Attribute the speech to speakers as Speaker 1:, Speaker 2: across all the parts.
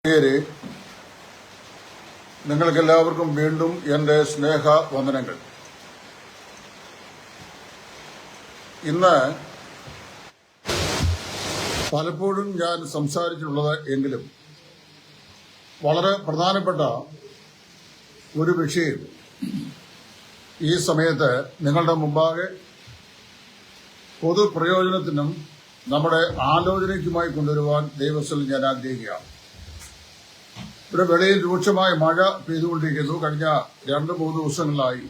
Speaker 1: പേര് നിങ്ങൾക്കെല്ലാവർക്കും വീണ്ടും എൻ്റെ സ്നേഹ വന്ദനങ്ങൾ. ഇന്ന് പലപ്പോഴും ഞാൻ സംസാരിച്ചിട്ടുള്ളത് എങ്കിലും വളരെ പ്രധാനപ്പെട്ട ഒരു വിഷയം ഈ സമയത്ത് നിങ്ങളുടെ മുമ്പാകെ പൊതുപ്രയോജനത്തിനും നമ്മുടെ ആലോചനയ്ക്കുമായി കൊണ്ടുവരുവാൻ ദൈവത്തിൽ ഞാൻ ആഗ്രഹിക്കുകയാണ്. ഇവിടെ വെളിയിൽ രൂക്ഷമായ മഴ പെയ്തുകൊണ്ടിരിക്കുന്നു. കഴിഞ്ഞ 2-3 ദിവസങ്ങളിലായി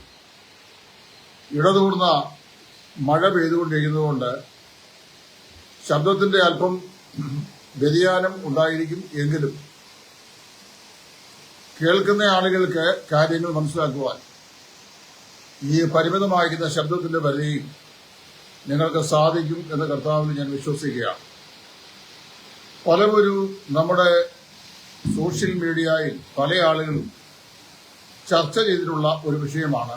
Speaker 1: ഇടതൂർന്ന മഴ പെയ്തുകൊണ്ടിരിക്കുന്നതുകൊണ്ട് ശബ്ദത്തിന്റെ അല്പം വ്യതിയാനം ഉണ്ടായിരിക്കും. എങ്കിലും കേൾക്കുന്ന ആളുകൾക്ക് കാര്യങ്ങൾ മനസ്സിലാക്കുവാൻ ഈ പരിമിതമായിരിക്കുന്ന ശബ്ദത്തിന്റെ പരിധിയിൽ നിങ്ങൾക്ക് സാധിക്കും എന്ന് കർത്താവിൽ ഞാൻ വിശ്വസിക്കുകയാണ്. പലവരും നമ്മുടെ സോഷ്യൽ മീഡിയയിൽ പല ആളുകളും ചർച്ച ചെയ്തിട്ടുള്ള ഒരു വിഷയമാണ്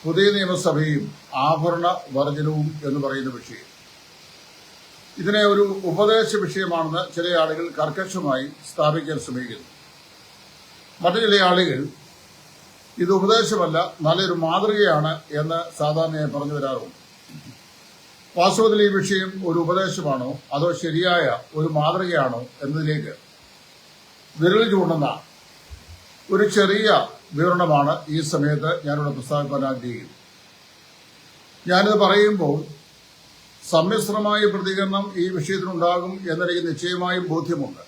Speaker 1: പുതിയ നിയമസഭയും ആഭരണ വർജനവും എന്ന് പറയുന്ന വിഷയം. ഇതിനെ ഒരു ഉപദേശ വിഷയമാണെന്ന് ചില ആളുകൾ കർക്കശമായി സ്ഥാപിക്കാൻ ശ്രമിക്കുന്നു. മറ്റു ചില ആളുകൾ ഇത് ഉപദേശമല്ല, നല്ലൊരു മാതൃകയാണ് എന്ന് സാധാരണയായി പറഞ്ഞു വരാറുണ്ട്. വാസ്തവത്തിൽ ഈ വിഷയം ഒരു ഉപദേശമാണോ അതോ ശരിയായ ഒരു മാതൃകയാണോ എന്നതിലേക്ക് വിരൽ ചൂണ്ടുന്ന ഒരു ചെറിയ വിവരണമാണ് ഈ സമയത്ത് ഞാനിവിടെ പ്രസ്താവിക്കാൻ ആഗ്രഹിക്കുന്നത്. ഞാനിത് പറയുമ്പോൾ സമ്മിശ്രമായ പ്രതികരണം ഈ വിഷയത്തിനുണ്ടാകും എന്നെനിക്ക് നിശ്ചയമായും ബോധ്യമുണ്ട്.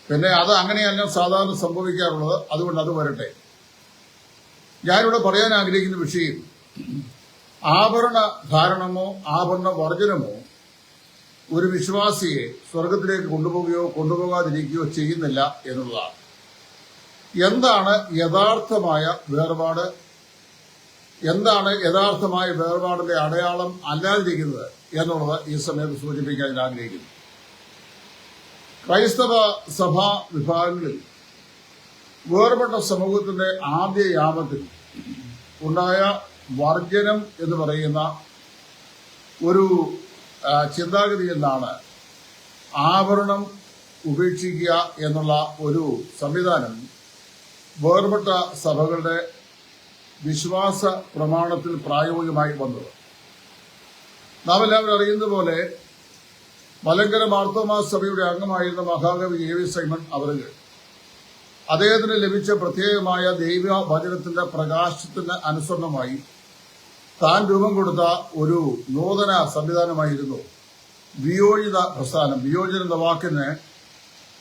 Speaker 1: പിന്നെ അത് അങ്ങനെയല്ല സാധാരണ സംഭവിക്കാറുള്ളത്. അതുകൊണ്ട് അത് വരട്ടെ. ഞാനിവിടെ പറയാൻ ആഗ്രഹിക്കുന്ന വിഷയം ആഭരണ ധാരണമോ ആഭരണ വർജനമോ ഒരു വിശ്വാസിയെ സ്വർഗത്തിലേക്ക് കൊണ്ടുപോകുകയോ കൊണ്ടുപോകാതിരിക്കുകയോ ചെയ്യുന്നില്ല എന്നുള്ളതാണ്. എന്താണ് യഥാർത്ഥമായ വേർപാട്, എന്താണ് യഥാർത്ഥമായ വേർപാടിന്റെ അടയാളം അല്ലാതിരിക്കുന്നത് എന്നുള്ളത് ഈ സമയത്ത് സൂചിപ്പിക്കാൻ ഞാൻ ആഗ്രഹിക്കുന്നു. ക്രൈസ്തവ സഭാ വിഭാഗങ്ങളിൽ വേർപെട്ട സമൂഹത്തിന്റെ ആദ്യ യാമത്തിൽ ഉണ്ടായ വർജനം എന്ന് പറയുന്ന ഒരു ചിന്താഗതി എന്നാണ് ആഭരണം ഉപേക്ഷിക്കുക എന്നുള്ള ഒരു സംവിധാനം വേർപെട്ട സഭകളുടെ വിശ്വാസ പ്രമാണത്തിൽ പ്രായോഗികമായി വന്നത്. നാം എല്ലാവരും അറിയുന്ന പോലെ മലങ്കര മാർത്തോമാ സഭയുടെ അംഗമായിരുന്ന മഹാകവി എ.വി. സൈമൺ അവറുകൾ അദ്ദേഹത്തിന് ലഭിച്ച പ്രത്യേകമായ ദൈവ വചനത്തിന്റെ പ്രകാശത്തിന് അനുസരണമായി താൻ രൂപം കൊടുത്ത ഒരു നൂതന സംവിധാനമായിരുന്നു വിയോജിത പ്രസ്ഥാനം. വിയോജനം എന്ന വാക്കിന്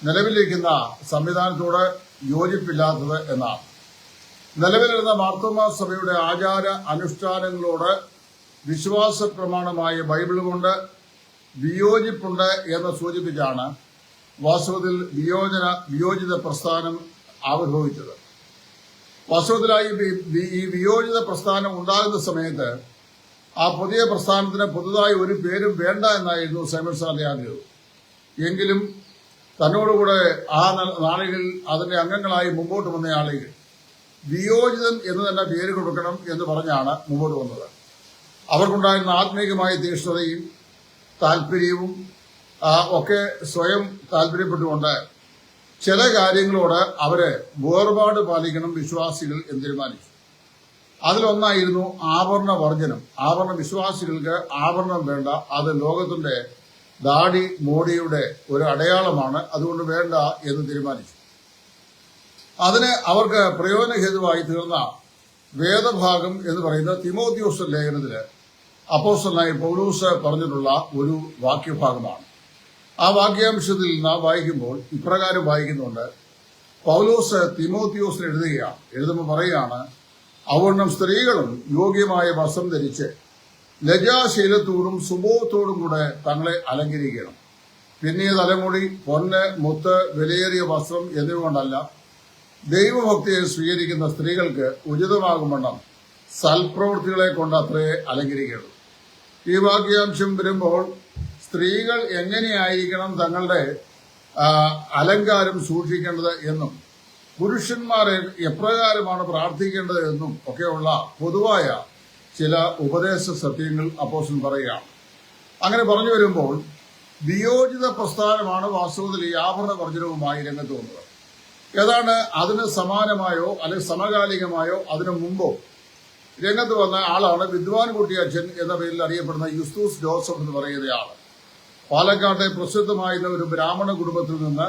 Speaker 1: നിലവിലിരിക്കുന്ന സംവിധാനത്തോട് യോജിപ്പില്ലാത്തത് എന്നാണ്. നിലവിലിരുന്ന മാർത്തോമാ സഭയുടെ ആചാര അനുഷ്ഠാനങ്ങളോട് വിശ്വാസ പ്രമാണമായ ബൈബിൾ കൊണ്ട് വിയോജിപ്പുണ്ട് എന്ന് സൂചിപ്പിച്ചാണ് വാസ്തവത്തിൽ വിയോജിത പ്രസ്ഥാനം ആവിർഭവിച്ചത്. വാസ്തവത്തിലായി ഈ വിയോജിത പ്രസ്ഥാനം ഉണ്ടാകുന്ന സമയത്ത് ആ പുതിയ പ്രസ്ഥാനത്തിന് പുതുതായി ഒരു പേരും വേണ്ട എന്നായിരുന്നു സൈമൺ സാറിന്റെ ആഗ്രഹം. എങ്കിലും തന്നോടുകൂടെ ആ നാളുകളിൽ അതിന്റെ അംഗങ്ങളായി മുമ്പോട്ട് വന്ന ആളുകൾ വിയോജിതൻ എന്ന് തന്നെ പേര് കൊടുക്കണം എന്ന് പറഞ്ഞാണ് മുമ്പോട്ട് വന്നത്. അവർക്കുണ്ടായിരുന്ന ആത്മീയമായ തീക്ഷ്ണതയും താല്പര്യവും ഒക്കെ സ്വയം താല്പര്യപ്പെട്ടുകൊണ്ട് ചില കാര്യങ്ങളോട് അവര് വേർപാട് പാലിക്കണം വിശ്വാസികൾ എന്ന് തീരുമാനിച്ചു. അതിലൊന്നായിരുന്നു ആഭരണ വർജനം. ആഭരണ വിശ്വാസികൾക്ക് ആഭരണം വേണ്ട, അത് ലോകത്തിന്റെ ദാടി മോടിയുടെ ഒരു അടയാളമാണ്, അതുകൊണ്ട് വേണ്ട എന്ന് തീരുമാനിച്ചു. അതിന് അവർക്ക് പ്രയോജനഹേതുവായി തീർന്ന വേദഭാഗം എന്ന് പറയുന്ന തിമോത്തിയോസ് ലേഖനത്തില് അപ്പോസ്തലനായ പൗലോസ് പറഞ്ഞിട്ടുള്ള ഒരു വാക്യഭാഗമാണ്. ആ വാക്യാംശത്തിൽ നാം വായിക്കുമ്പോൾ ഇപ്രകാരം വായിക്കുന്നുണ്ട്. പൗലോസ് തിമോത്തിയോസിന് എഴുതുമ്പോൾ പറയുകയാണ്, അവണ്ണം സ്ത്രീകളും യോഗ്യമായ വസ്ത്രം ധരിച്ച് ലജ്ജാശീലത്തോടും സുബോധത്തോടും കൂടെ തങ്ങളെ അലങ്കരിക്കണം. പിന്നെ തലമുടി, പൊന്ന്, മുത്ത്, വിലയേറിയ വസ്ത്രം എന്നിവ കൊണ്ടല്ല, ദൈവഭക്തിയെ സ്വീകരിക്കുന്ന സ്ത്രീകൾക്ക് ഉചിതമാകുമെണ്ണം സൽപ്രവൃത്തികളെ കൊണ്ട് അത്രയെ അലങ്കരിക്കണം. ഈ വാക്യാംശം വരുമ്പോൾ സ്ത്രീകൾ എങ്ങനെയായിരിക്കണം തങ്ങളുടെ അലങ്കാരം സൂക്ഷിക്കേണ്ടത് എന്നും പുരുഷന്മാരെ എപ്രകാരമാണ് പ്രാർത്ഥിക്കേണ്ടത് എന്നും ഒക്കെയുള്ള പൊതുവായ ചില ഉപദേശ സത്യങ്ങൾ അപ്പോസ്തലൻ പറയുകയാണ്. അങ്ങനെ പറഞ്ഞു വരുമ്പോൾ വിയോജിത പ്രസ്ഥാനമാണ് വാസ്തവത്തിൽ ഈ ആഭരണ വർജനവുമായി രംഗത്ത് വന്നത്. ഏതാണ് അതിന് സമാനമായോ അല്ലെങ്കിൽ സമകാലികമായോ അതിനു മുമ്പോ രംഗത്ത് വന്ന ആളാണ് വിദ്വാൻ കുട്ടിയച്ഛൻ എന്ന പേരിൽ അറിയപ്പെടുന്ന യുസ്തൂസ് ജോസഫ് എന്ന് പറയുന്നയാൾ. പാലക്കാട്ടെ പ്രസിദ്ധമായിരുന്ന ഒരു ബ്രാഹ്മണ കുടുംബത്തിൽ നിന്ന്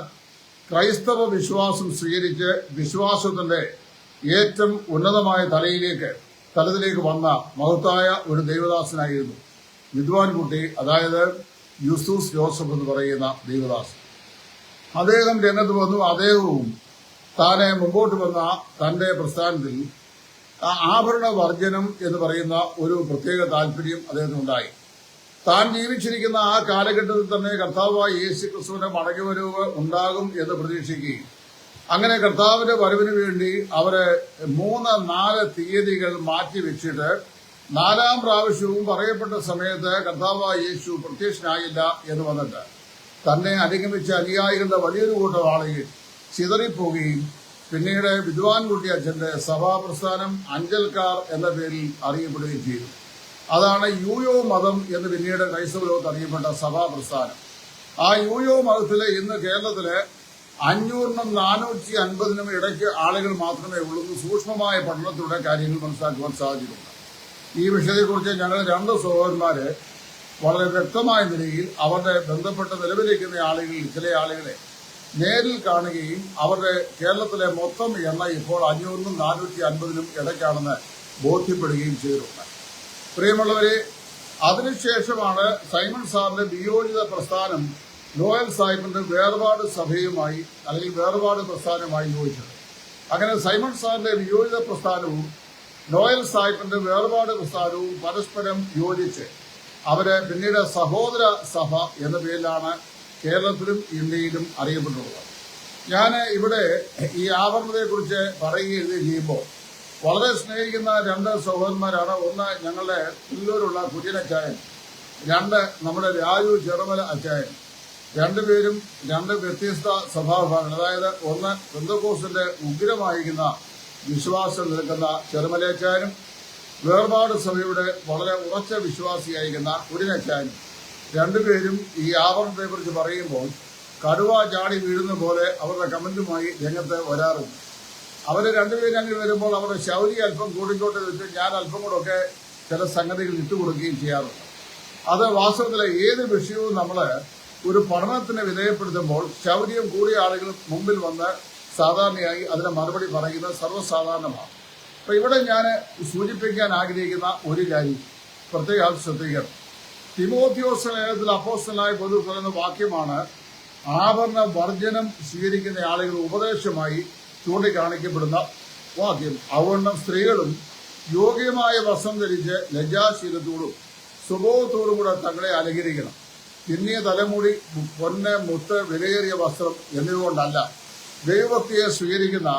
Speaker 1: ക്രൈസ്തവ വിശ്വാസം സ്വീകരിച്ച് വിശ്വാസത്തിന്റെ ഏറ്റവും ഉന്നതമായ തലത്തിലേക്ക് വന്ന മഹത്തായ ഒരു ദൈവദാസനായിരുന്നു വിദ്വാൻ കുട്ടി, അതായത് യുസ്തൂസ് ജോസഫ് എന്ന് പറയുന്ന ദൈവദാസൻ. അദ്ദേഹം രംഗത്ത് വന്നു. അദ്ദേഹവും താനെ മുമ്പോട്ട് വന്ന തന്റെ പ്രസ്ഥാനത്തിൽ ആഭരണ വർജനം എന്ന് പറയുന്ന ഒരു പ്രത്യേക താല്പര്യം അദ്ദേഹത്തിനുണ്ടായി. താൻ ജീവിച്ചിരിക്കുന്ന ആ കാലഘട്ടത്തിൽ തന്നെ കർത്താവായ യേശു ക്രിസ്തുവിന്റെ മടങ്ങിവരവ് ഉണ്ടാകും എന്ന് പ്രതീക്ഷിക്കുകയും അങ്ങനെ കർത്താവിന്റെ വരവിന് വേണ്ടി അവര് 3-4 തീയതികൾ മാറ്റിവെച്ചിട്ട് 4-ാം പ്രാവശ്യവും പറയപ്പെട്ട സമയത്ത് കർത്താവായ യേശു പ്രത്യക്ഷനായില്ല എന്ന് വന്നിട്ട് തന്നെ അനുഗമിച്ച അനുയായികളുടെ വലിയൊരു കൂട്ടം ആളുകൾ ചിതറിപ്പോവുകയും പിന്നീട് വിദ്വാൻ കുട്ടിയച്ഛന്റെ സഭാപ്രസ്ഥാനം അഞ്ചൽക്കാർ എന്ന പേരിൽ അറിയപ്പെടുകയും ചെയ്തു. അതാണ് യൂയോ മതം എന്ന് പിന്നീട് ക്രൈസ്തവ ലോകത്ത് അറിയപ്പെട്ട സഭാപ്രസ്ഥാനം. ആ യൂയോ മതത്തിലെ ഇന്ന് കേരളത്തിലെ 500-നും 450-നും ഇടയ്ക്ക് ആളുകൾ മാത്രമേ ഉള്ളൂ. സൂക്ഷ്മമായ പഠനത്തിലൂടെ കാര്യങ്ങൾ മനസ്സിലാക്കുവാൻ സാധിച്ചിട്ടുണ്ട്. ഈ വിഷയത്തെക്കുറിച്ച് ഞങ്ങൾ 2 സഹോദരന്മാര് വളരെ വ്യക്തമായ നിലയിൽ അവരുടെ ബന്ധപ്പെട്ട് നിലവിലിരിക്കുന്ന ആളുകളിൽ ചില ആളുകളെ നേരിൽ കാണുകയും അവരുടെ കേരളത്തിലെ മൊത്തം എണ്ണ ഇപ്പോൾ 500-നും 450-നും ഇടയ്ക്കാണെന്ന് ബോധ്യപ്പെടുകയും ചെയ്തിട്ടുണ്ട്. പ്രിയമുള്ളവരെ, അതിനുശേഷമാണ് സൈമൺ സാറിന്റെ വിയോജിത പ്രസ്ഥാനം നോയൽ സാഹിബിന്റെ വേർപാട് സഭയുമായി അല്ലെങ്കിൽ വേർപാട് പ്രസ്ഥാനമായി യോജിച്ചത്. അങ്ങനെ സൈമൺ സാറിന്റെ വിയോജിത പ്രസ്ഥാനവും നോയൽ സാഹിബിന്റെ വേർപാട് പ്രസ്ഥാനവും പരസ്പരം യോജിച്ച് അവര് പിന്നീട് സഹോദര സഭ എന്ന പേരിലാണ് കേരളത്തിലും ഇന്ത്യയിലും അറിയപ്പെട്ടുള്ളത്. ഞാൻ ഇവിടെ ഈ ആഭരണത്തെക്കുറിച്ച് പറയുകയും ചെയ്യുമ്പോൾ വളരെ സ്നേഹിക്കുന്ന 2 സഹോദരന്മാരാണ്. ഒന്ന് ഞങ്ങളുടെ പുല്ലൂരുള്ള കുര്യനച്ചായൻ, 2 നമ്മുടെ രാജു ചെറുമല അച്ചായൻ. 2 പേരും 2 വ്യത്യസ്ത സ്വഭാവങ്ങൾ. അതായത് ഒന്ന് പെന്തക്കോസ്തിന്റെ ഉഗ്രമായിരിക്കുന്ന വിശ്വാസം നിൽക്കുന്ന ചെറുമലയച്ചായനും വേർപാട് സഭയുടെ വളരെ ഉറച്ച വിശ്വാസിയായിരിക്കുന്ന കുര്യനച്ചായനും. 2 പേരും ഈ ആഭരണത്തെക്കുറിച്ച് പറയുമ്പോൾ കടുവ ചാടി വീഴുന്ന പോലെ അവരുടെ കമന്റുമായി രംഗത്ത് വരാറുണ്ട്. അവര് 2 പേരും അങ്ങനെ വരുമ്പോൾ അവരുടെ ശൗരി അല്പം കൂടിക്കോട്ട് വെച്ച് ഞാൻ അല്പം കൂടെയൊക്കെ ചില സംഗതികൾ ഇട്ടുകൊടുക്കുകയും ചെയ്യാറുണ്ട്. അത് വാസ്തവത്തിലെ ഏത് വിഷയവും നമ്മൾ ഒരു പഠനത്തിന് വിധേയപ്പെടുത്തുമ്പോൾ ശൗര്യം കൂടിയ ആളുകൾ മുമ്പിൽ വന്ന് സാധാരണയായി അതിന് മറുപടി പറയുന്നത് സർവ്വസാധാരണമാണ്. അപ്പൊ ഇവിടെ ഞാൻ സൂചിപ്പിക്കാൻ ആഗ്രഹിക്കുന്ന ഒരു കാര്യം പ്രത്യേകം ശ്രദ്ധിക്കണം. തിമോത്തിയോസ് ലേഖനത്തിൽ അപ്പോസ്തലനായ പൗലോസ് പറയുന്ന വാക്യമാണ് ആഭരണ വർജനം സ്വീകരിക്കുന്ന ആളുകൾ ഉപദേശമായി ചൂണ്ടിക്കാണിക്കപ്പെടുന്ന വാക്യം. അതുകൊണ്ട് സ്ത്രീകളും യോഗ്യമായ വസ്ത്രം ധരിച്ച് ലജ്ജാശീലത്തോടും സ്വഭാവത്തോടും കൂടെ തങ്ങളെ അലങ്കരിക്കണം. പിന്നിയ തലമുടി, പൊന്ന്, മുത്ത്, വിലയേറിയ വസ്ത്രം എന്നിവ കൊണ്ടല്ല, ദൈവഭക്തിയെ സ്വീകരിക്കുന്ന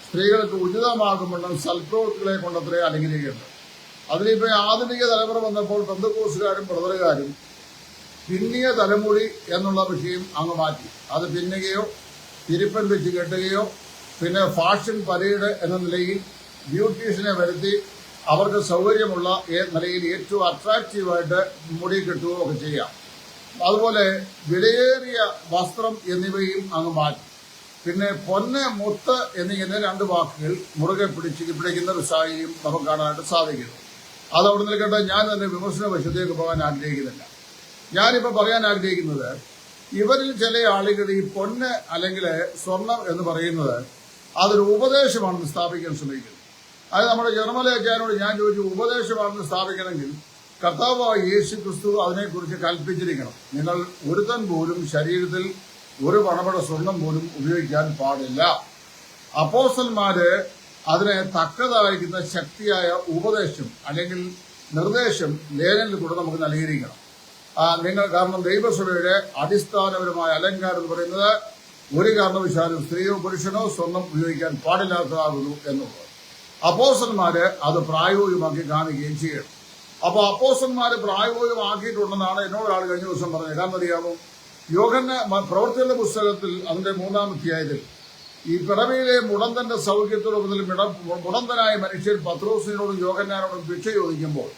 Speaker 1: സ്ത്രീകൾക്ക് ഉചിതമാകുമെന്നും സൽപ്രവൃത്തികളെ കൊണ്ടത്രേ അലങ്കരിക്കേണ്ടത്. അതിലിപ്പോ ആധുനിക തലമുറ വന്നപ്പോൾ പെന്തക്കോസ്തുകാരും ബ്രദറുകാരും പിന്നിയ തലമുടി എന്നുള്ള വിഷയം അങ്ങ് മാറ്റി. അത് പിന്നുകയോ തിരുപ്പൻ വെച്ച് കെട്ടുകയോ പിന്നെ ഫാഷൻ പരേഡ് എന്ന നിലയിൽ ബ്യൂട്ടീഷ്യനെ വരുത്തി അവർക്ക് സൗകര്യമുള്ള നിലയിൽ ഏറ്റവും അട്രാക്റ്റീവായിട്ട് മുടി കെട്ടുകയോ ഒക്കെ ചെയ്യാം. അതുപോലെ വിലയേറിയ വസ്ത്രം എന്നിവയും അങ്ങ് മാറ്റി. പിന്നെ പൊന്ന്, മുത്ത് എന്നിങ്ങനെ 2 വാക്കുകൾ മുറുകെ പിടിക്കുന്ന ഒരു സാഹചര്യം നമുക്ക് കാണാനായിട്ട് സാധിക്കുന്നു. അത് അവിടെ നിൽക്കേണ്ട ഞാൻ തന്നെ വിമർശന വശത്തേക്ക് പോകാൻ ആഗ്രഹിക്കുന്നില്ല. ഞാനിപ്പോൾ പറയാൻ ആഗ്രഹിക്കുന്നത് ഇവരിൽ ചില ആളുകൾ ഈ പൊന്ന് അല്ലെങ്കിൽ സ്വർണം എന്ന് പറയുന്നത് അതൊരു ഉപദേശമാണെന്ന് സ്ഥാപിക്കാൻ ശ്രമിക്കുന്നു. അത് നമ്മുടെ ജർമ്മലയക്കാരോട് ഞാൻ ചോദിച്ചു, ഉപദേശമാണെന്ന് സ്ഥാപിക്കണമെങ്കിൽ കർത്താവായ യേശു ക്രിസ്തു അതിനെക്കുറിച്ച് കൽപ്പിച്ചിരിക്കണം. നിങ്ങൾ ഒരുത്തൻ പോലും ശരീരത്തിൽ ഒരു പണപട സ്വർണം പോലും ഉപയോഗിക്കാൻ പാടില്ല. അപ്പോസ്തലന്മാര് അതിനെ തക്കതായിരിക്കുന്ന ശക്തിയായ ഉപദേശം അല്ലെങ്കിൽ നിർദ്ദേശം ലേഖനത്തിൽ കൂടെ നമുക്ക് നൽകിയിരിക്കണം. കാരണം ദൈവസഭയുടെ അടിസ്ഥാനപരമായ അലങ്കാരം എന്ന് പറയുന്നത് ഒരു കാരണവശാലും സ്ത്രീയോ പുരുഷനോ സ്വർണം ഉപയോഗിക്കാൻ പാടില്ലാത്തതാകുന്നു എന്നുള്ളത് അപ്പോസ്തലന്മാര് അത് പ്രായോഗികമാക്കി കാണിക്കുകയും ചെയ്യണം. അപ്പൊ അപ്പോസ്തലന്മാര് പ്രായോഗികമാക്കിയിട്ടുണ്ടെന്നാണ് എന്നോട് ഒരാൾ കഴിഞ്ഞ ദിവസം പറഞ്ഞത്. കാരണം അറിയാമോ, യോഹന്ന പ്രവൃത്തികളുടെ പുസ്തകത്തിൽ അതിന്റെ 3-ാം അധ്യായത്തിൽ ഈ പിറവിയിലെ മുടന്തന്റെ സൗഖ്യത്തോട് മുതൽ മുടന്തനായ മനുഷ്യൻ പത്രോസിനോടും യോഹന്നാനോടും ഭിക്ഷ ചോദിക്കുമ്പോൾ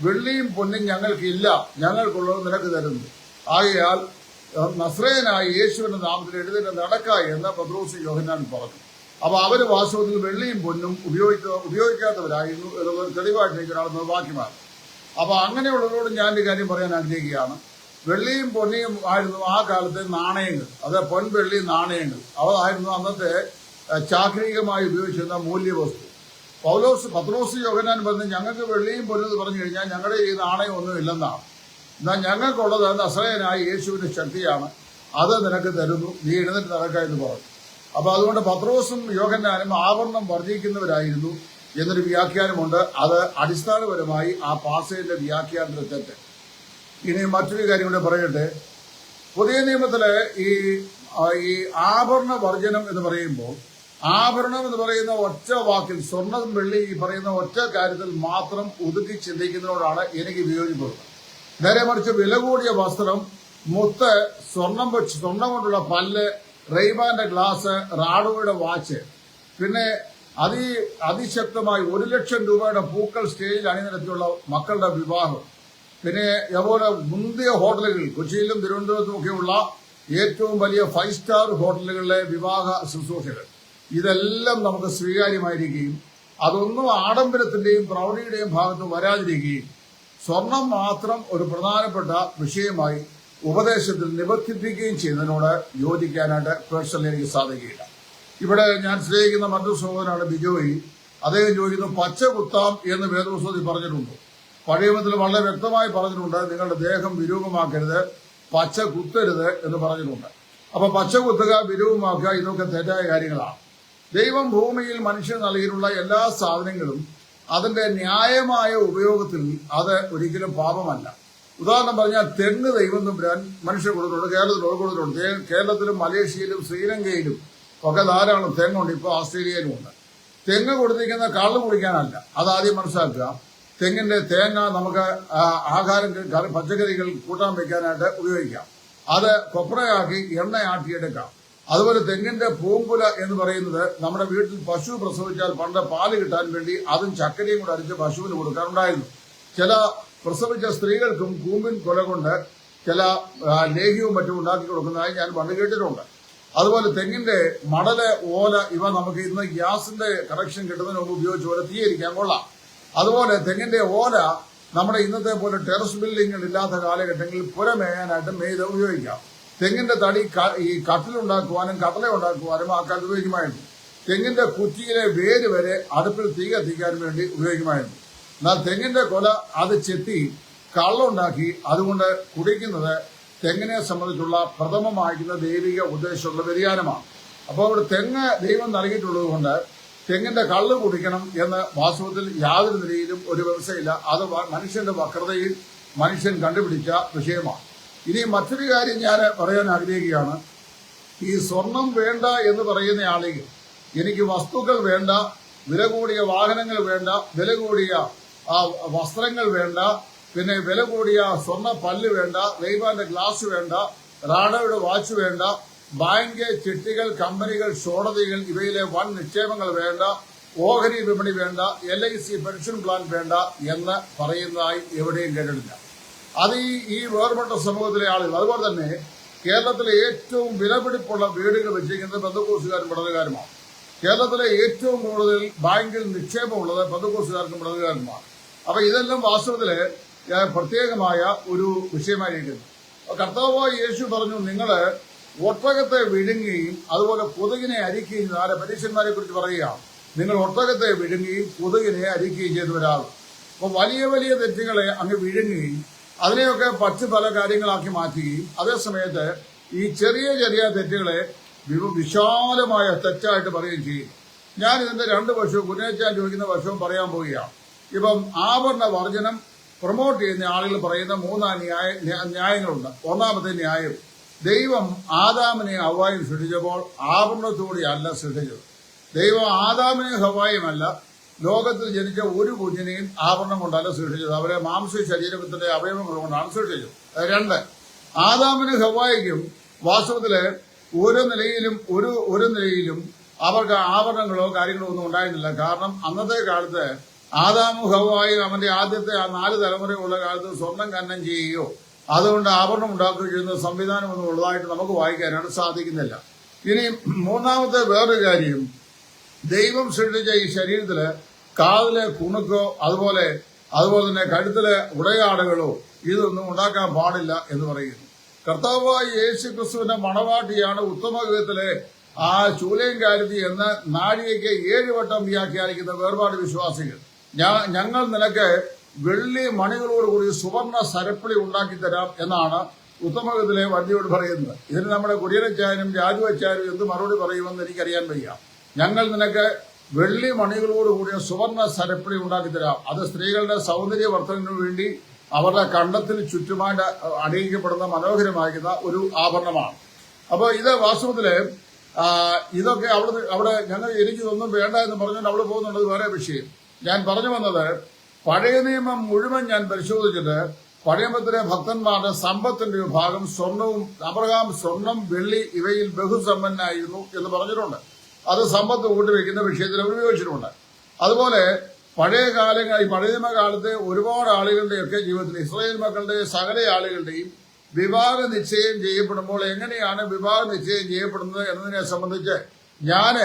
Speaker 1: വെള്ളിയും പൊന്നും ഞങ്ങൾക്കില്ല, ഞങ്ങൾക്കുള്ളത് നിനക്ക് തരുന്നു. ആകയാൽ നസ്രയനായ യേശുവിന്റെ നാമത്തിൽ എഴുന്നേറ്റ് നടക്ക എന്ന് പത്രോസ് യോഹന്നാൻ പറഞ്ഞു. അപ്പൊ അവര് വാസ്തവത്തിൽ വെള്ളിയും പൊന്നും ഉപയോഗിക്കാത്തവരായിരുന്നു എന്നുള്ളത് തെളിവായിട്ട് എനിക്ക് ഒരാൾ നിർവാക്യമാണ്. അപ്പൊ അങ്ങനെയുള്ളവരോട് ഞാൻ ഒരു കാര്യം പറയാൻ ആഗ്രഹിക്കുകയാണ്. വെള്ളിയും പൊന്നിയും ആയിരുന്നു ആ കാലത്തെ നാണയങ്ങൾ, അത് പൊൻവെള്ളി നാണയങ്ങൾ. അതായിരുന്നു അന്നത്തെ ചാക്രികമായി ഉപയോഗിച്ചിരുന്ന മൂല്യവസ്തു. പത്രോസ് യോഹന്നാൻ പറഞ്ഞ് ഞങ്ങൾക്ക് വെള്ളിയും പൊന്നെന്ന് പറഞ്ഞു കഴിഞ്ഞാൽ ഞങ്ങളുടെ ഈ നാണയം ഒന്നും ഇല്ലെന്നാണ്. എന്നാൽ ഞങ്ങൾക്കുള്ളത് നസ്രയനായ യേശുവിന്റെ ശക്തിയാണ്, അത് നിനക്ക് തരുന്നു, നീ എഴുന്നേറ്റ് നടക്ക എന്ന് പറഞ്ഞു. അപ്പൊ അതുകൊണ്ട് പത്രോസും യോഹന്നാനും ആഭരണം വർജിക്കുന്നവരായിരുന്നു എന്നൊരു വ്യാഖ്യാനമുണ്ട്. അത് അടിസ്ഥാനപരമായി ആ പാസേജിന്റെ വ്യാഖ്യാനത്തിന് തെറ്റ്. ഇനി മറ്റൊരു കാര്യം കൂടെ പറയട്ടെ. പുതിയ നിയമത്തിലെ ഈ ആഭരണ വർജനം എന്ന് പറയുമ്പോൾ, ആഭരണം എന്ന് പറയുന്ന ഒറ്റ വാക്കിൽ, സ്വർണ്ണം വെള്ളി ഈ പറയുന്ന ഒറ്റ കാര്യത്തിൽ മാത്രം ഒതുക്കി ചിന്തിക്കുന്നതിനോടാണ് എനിക്ക് വിയോജിപ്പുള്ളത്. നേരെ മറിച്ച് വില കൂടിയ വസ്ത്രം, മുത്ത്, സ്വർണം കൊണ്ടുള്ള പല്ല്, റെയ്ബാന്റെ ഗ്ലാസ്, റാഡോയുടെ വാച്ച്, പിന്നെ അതിശക്തമായി 1 ലക്ഷം രൂപയുടെ പൂക്കൾ സ്റ്റേജിൽ അണിനിരത്തിയുള്ള മക്കളുടെ വിവാഹം, പിന്നെ അതുപോലെ മുന്തിയ ഹോട്ടലുകൾ, കൊച്ചിയിലും തിരുവനന്തപുരത്തും ഒക്കെയുള്ള ഏറ്റവും വലിയ 5 സ്റ്റാർ ഹോട്ടലുകളിലെ വിവാഹ ശുശ്രൂഷകൾ, ഇതെല്ലാം നമുക്ക് സ്വീകാര്യമായിരിക്കുകയും അതൊന്നും ആഡംബരത്തിന്റെയും പ്രൗഢിയുടെയും ഭാഗത്ത് വരാതിരിക്കുകയും സ്വർണം മാത്രം ഒരു പ്രധാനപ്പെട്ട വിഷയമായി ഉപദേശത്തിൽ നിബന്ധിപ്പിക്കുകയും ചെയ്യുന്നതിനോട് യോജിക്കാനായിട്ട് പേഴ്സണലി എനിക്ക് സാധിക്കുകയില്ല. ഇവിടെ ഞാൻ സ്നേഹിക്കുന്ന മറ്റൊരു സഹോദരനാണ് ബിജോയി. അദ്ദേഹം ചോദിക്കുന്നു, പച്ച കുത്താം എന്ന് വേദപുസ്തകത്തിൽ പറഞ്ഞിട്ടുണ്ട്. പഴയമത്തിൽ വളരെ വ്യക്തമായി പറഞ്ഞിട്ടുണ്ട്, നിങ്ങളുടെ ദേഹം വിരൂപമാക്കരുത്, പച്ച കുത്തരുത് എന്ന് പറഞ്ഞിട്ടുണ്ട്. അപ്പൊ പച്ച കുത്തുക, വിരൂപമാക്കുക, ഇതൊക്കെ തെറ്റായ കാര്യങ്ങളാണ്. ദൈവം ഭൂമിയിൽ മനുഷ്യന് നൽകിയിട്ടുള്ള എല്ലാ സാധനങ്ങളും അതിന്റെ ന്യായമായ ഉപയോഗത്തിൽ അത് ഒരിക്കലും പാപമല്ല. ഉദാഹരണം പറഞ്ഞാൽ തെങ്ങ് ദൈവം തമ്പുരാൻ മനുഷ്യർ കൊടുത്തിട്ടുണ്ട്, കേരളത്തിൽ കൊടുത്തിട്ടുണ്ട്. കേരളത്തിലും മലേഷ്യയിലും ശ്രീലങ്കയിലും ഒക്കെ ധാരാളം തെങ്ങുണ്ട്, ഇപ്പോൾ ഓസ്ട്രേലിയയിലും ഉണ്ട്. തെങ്ങ് കൊടുത്തിരിക്കുന്ന കള്ള് കുടിക്കാനല്ല, അതാദ്യം മനസ്സിലാക്കുക. തെങ്ങിന്റെ തേങ്ങ നമുക്ക് ആഹാരം, പച്ചക്കറികൾ കൂട്ടാൻ വെക്കാനായിട്ട് ഉപയോഗിക്കാം. അത് കൊപ്രയാക്കി എണ്ണയാട്ടിയെടുക്കാം. അതുപോലെ തെങ്ങിന്റെ പൂമ്പുല എന്ന് പറയുന്നത് നമ്മുടെ വീട്ടിൽ പശു പ്രസവിച്ചാൽ പണ്ട് പാല് കിട്ടാൻ വേണ്ടി അതും ചക്കരയും കൂടെ അരിച്ച് പശുവിന് കൊടുക്കാറുണ്ടായിരുന്നു. ചില പ്രസവിച്ച സ്ത്രീകൾക്കും കൂമ്പിൻ കൊല കൊണ്ട് ചില ലേഹ്യവും മറ്റും ഉണ്ടാക്കി കൊടുക്കുന്നതായി ഞാൻ പണ്ട് കേട്ടിട്ടുണ്ട്. അതുപോലെ തെങ്ങിന്റെ മടല്, ഓല, ഇവ നമുക്ക് ഇന്ന് ഗ്യാസിന്റെ കണക്ഷൻ കിട്ടുന്നതിന് മുമ്പ് ഉപയോഗിച്ച് പോലെ തീയരിക്കാൻ കൊള്ളാം. അതുപോലെ തെങ്ങിന്റെ ഓല നമ്മുടെ ഇന്നത്തെ പോലെ ടെറസ് ബിൽഡിങ്ങുകൾ ഇല്ലാത്ത കാലഘട്ടങ്ങളിൽ പുരമേയാനായിട്ട് മെയ്ത് ഉപയോഗിക്കാം. തെങ്ങിന്റെ തടി ഈ കട്ടിലുണ്ടാക്കുവാനും കടല ഉണ്ടാക്കുവാനും ആ കാലത്ത് ഉപയോഗിക്കുമായിരുന്നു. തെങ്ങിന്റെ കുറ്റിയിലെ വേര് വരെ അടുപ്പിൽ തീ കത്തിക്കാൻ വേണ്ടി ഉപയോഗിക്കുമായിരുന്നു. എന്നാൽ തെങ്ങിന്റെ കൊല അത് ചെത്തി കള്ളുണ്ടാക്കി അതുകൊണ്ട് കുടിക്കുന്നത് തെങ്ങിനെ സംബന്ധിച്ചുള്ള പ്രഥമമായിരിക്കുന്ന ദൈവിക ഉദ്ദേശമുള്ള വ്യതിയാനമാണ്. അപ്പോൾ അവിടെ തെങ്ങ് ദൈവം നൽകിയിട്ടുള്ളത് കൊണ്ട് തെങ്ങിന്റെ കള്ള് കുടിക്കണം എന്ന് വാസ്തവത്തിൽ യാതൊരു നിലയിലും ഒരു വ്യവസ്ഥയില്ല. അത് മനുഷ്യന്റെ വക്രതയിൽ മനുഷ്യൻ കണ്ടുപിടിച്ച വിഷയമാണ്. ഇനി മറ്റൊരു കാര്യം ഞാൻ പറയാൻ ആഗ്രഹിക്കുകയാണ്. ഈ സ്വർണം വേണ്ട എന്ന് പറയുന്ന ആളുകൾ, എനിക്ക് വസ്തുക്കൾ വേണ്ട, വില കൂടിയ വാഹനങ്ങൾ വേണ്ട, വില കൂടിയ വസ്ത്രങ്ങൾ വേണ്ട, പിന്നെ വില കൂടിയ സ്വർണ്ണ പല്ല് വേണ്ട, റെയ്ബാന്റെ ഗ്ലാസ് വേണ്ട, റാഡോയുടെ വാച്ച് വേണ്ട, ബാങ്ക് ചിട്ടികൾ, കമ്പനികൾ, ഷോഡതികൾ, ഇവയിലെ വൻ നിക്ഷേപങ്ങൾ വേണ്ട, ഓഹരി വിപണി വേണ്ട, LIC പെൻഷൻ പ്ലാൻ വേണ്ട എന്ന് പറയുന്നതായി എവിടെയും കേട്ടിട്ടില്ല. അത് ഈ വേർപെട്ട സമൂഹത്തിലെ ആളുകൾ. അതുപോലെ തന്നെ കേരളത്തിലെ ഏറ്റവും വിലപിടിപ്പുള്ള വീടുകൾ വെച്ചിരിക്കുന്നത് പെന്തക്കോസ്തുകാരും പടലുകാരുമാണ്. കേരളത്തിലെ ഏറ്റവും കൂടുതൽ ബാങ്കിൽ നിക്ഷേപമുള്ളത് പെന്തക്കോസ്തുകാർക്കും പടലുകാരുമാണ്. അപ്പൊ ഇതെല്ലാം വാസ്തവത്തില് പ്രത്യേകമായ ഒരു വിഷയമായിരിക്കുന്നു. കർത്താവായ യേശു പറഞ്ഞു, നിങ്ങള് ഒട്ടകത്തെ വിഴുങ്ങുകയും അതുപോലെ കൊതുകിനെ അരിക്കുകയും, ആരെ പരീക്ഷന്മാരെ കുറിച്ച് പറയുകയാണ്, നിങ്ങൾ ഒട്ടകത്തെ വിഴുങ്ങുകയും കൊതുകിനെ അരിക്കുകയും ചെയ്തവരാകും. അപ്പൊ വലിയ വലിയ തെറ്റുകളെ അങ്ങ് വിഴുങ്ങുകയും അതിനെയൊക്കെ പല കാര്യങ്ങളാക്കി മാറ്റുകയും അതേസമയത്ത് ഈ ചെറിയ ചെറിയ തെറ്റുകളെ വിശാലമായ തെറ്റായിട്ട് പറയുകയും ചെയ്യും. ഞാൻ ഇതിന്റെ 2 വശവും, കുഞ്ഞേച്ചാൻ ചോദിക്കുന്ന വശവും പറയാൻ പോവുകയാണ്. ഇപ്പം ആഭരണ വർജനം പ്രൊമോട്ട് ചെയ്യുന്ന ആളുകൾ പറയുന്ന 3 ന്യായങ്ങളുണ്ട്. ഒന്നാമത്തെ ന്യായം, ദൈവം ആദാമിനെ ഹവ്വായും സൃഷ്ടിച്ചപ്പോൾ ആഭരണത്തോടെയല്ല സൃഷ്ടിച്ചത്. ദൈവം ആദാമിനെ ഹവ്വായുമല്ല ലോകത്തിൽ ജനിച്ച ഒരു കുഞ്ഞിനെയും ആഭരണം കൊണ്ടല്ല സൃഷ്ടിച്ചത്. അവരെ മാംസ ശരീരത്തിന്റെ അവയവങ്ങൾ കൊണ്ടാണ് സൃഷ്ടിച്ചത്. 2, ആദാമിനും ഹവ്വായ്ക്കും വാസ്തവത്തില് ഒരു നിലയിലും അവർക്ക് ആഭരണങ്ങളോ കാര്യങ്ങളോ ഒന്നും ഉണ്ടായിരുന്നില്ല. കാരണം അന്നത്തെ കാലത്ത് ആദാമും ഹവ്വായും അവന്റെ ആദ്യത്തെ 4 തലമുറയുള്ള കാലത്ത് സ്വർണം ഖനനം ചെയ്യുകയോ അതുകൊണ്ട് ആഭരണം ഉണ്ടാക്കുകയും ചെയ്യുന്ന സംവിധാനമൊന്നും ഉള്ളതായിട്ട് നമുക്ക് വായിക്കാനാണ് സാധിക്കുന്നില്ല. ഇനി മൂന്നാമത്തെ വേറൊരു കാര്യം, ദൈവം സൃഷ്ടിച്ച ഈ ശരീരത്തില് കാതിലെ കുണുക്കോ അതുപോലെ തന്നെ കഴുത്തിലെ ഉടയാടകളോ ഇതൊന്നും ഉണ്ടാക്കാൻ പാടില്ല എന്ന് പറയുന്നു. കർത്താവായ യേശു ക്രിസ്തുവിന്റെ മണവാട്ടിയാണ് ഉത്തമഗീതത്തിലെ ആ ചൂലയും കാരുതി എന്ന് നാഴികയ്ക്ക് 7 വട്ടം വ്യാഖ്യാനിക്കുന്ന വേർപാട് വിശ്വാസികൾ. ഞങ്ങൾ നിനക്ക് വെള്ളി മണികളോടുകൂടി സുവർണ സരപ്പളി ഉണ്ടാക്കി തരാം എന്നാണ് ഉത്തമഗീതത്തിലെ വണ്ടിയോട് പറയുന്നത്. ഇതിന് നമ്മുടെ കുര്യനച്ചായനും രാജുവച്ചാനും എന്ത് മറുപടി പറയുമെന്ന് എനിക്കറിയാൻ വയ്യ. ഞങ്ങൾ നിനക്ക് വെള്ളി മണികളോടുകൂടിയ സുവർണ സരപ്പളി ഉണ്ടാക്കി തരാം. അത് സ്ത്രീകളുടെ സൗന്ദര്യവർദ്ധനവിനു വേണ്ടി അവരുടെ കണ്ടത്തിന് ചുറ്റുമായിട്ട് അണിയിക്കപ്പെടുന്ന മനോഹരമാകുന്ന ഒരു ആഭരണമാണ്. അപ്പോൾ ഇത് വാസ്തവത്തില് ഇതൊക്കെ അവിടെ എനിക്കിതൊന്നും വേണ്ട എന്ന് പറഞ്ഞുകൊണ്ട് അവിടെ പോകുന്നുള്ളത് വേറെ വിഷയം. ഞാൻ പറഞ്ഞു വന്നത്, പഴയ നിയമം മുഴുവൻ ഞാൻ പരിശോധിച്ചിട്ട് പഴയ നിയമത്തിലെ ഭക്തന്മാരുടെ സമ്പത്തിന്റെ വിഭാഗം സ്വർണവും, അബ്രഹാം സ്വർണം വെള്ളി ഇവയിൽ ബഹുസമ്പന്നായിരുന്നു എന്ന് പറഞ്ഞിട്ടുണ്ട്. അത് സമ്പത്ത് കൂട്ടിവെക്കുന്ന വിഷയത്തിൽ ഉപയോഗിച്ചിട്ടുണ്ട്. അതുപോലെ പഴയ നിയമകാലത്തെ ഒരുപാട് ആളുകളുടെയൊക്കെ ജീവിതത്തിൽ ഇസ്രായേൽ മക്കളുടെ സകല ആളുകളുടെയും വിവാഹ നിശ്ചയം ചെയ്യപ്പെടുമ്പോൾ എങ്ങനെയാണ് വിവാഹ നിശ്ചയം ചെയ്യപ്പെടുന്നത് എന്നതിനെ സംബന്ധിച്ച് ഞാൻ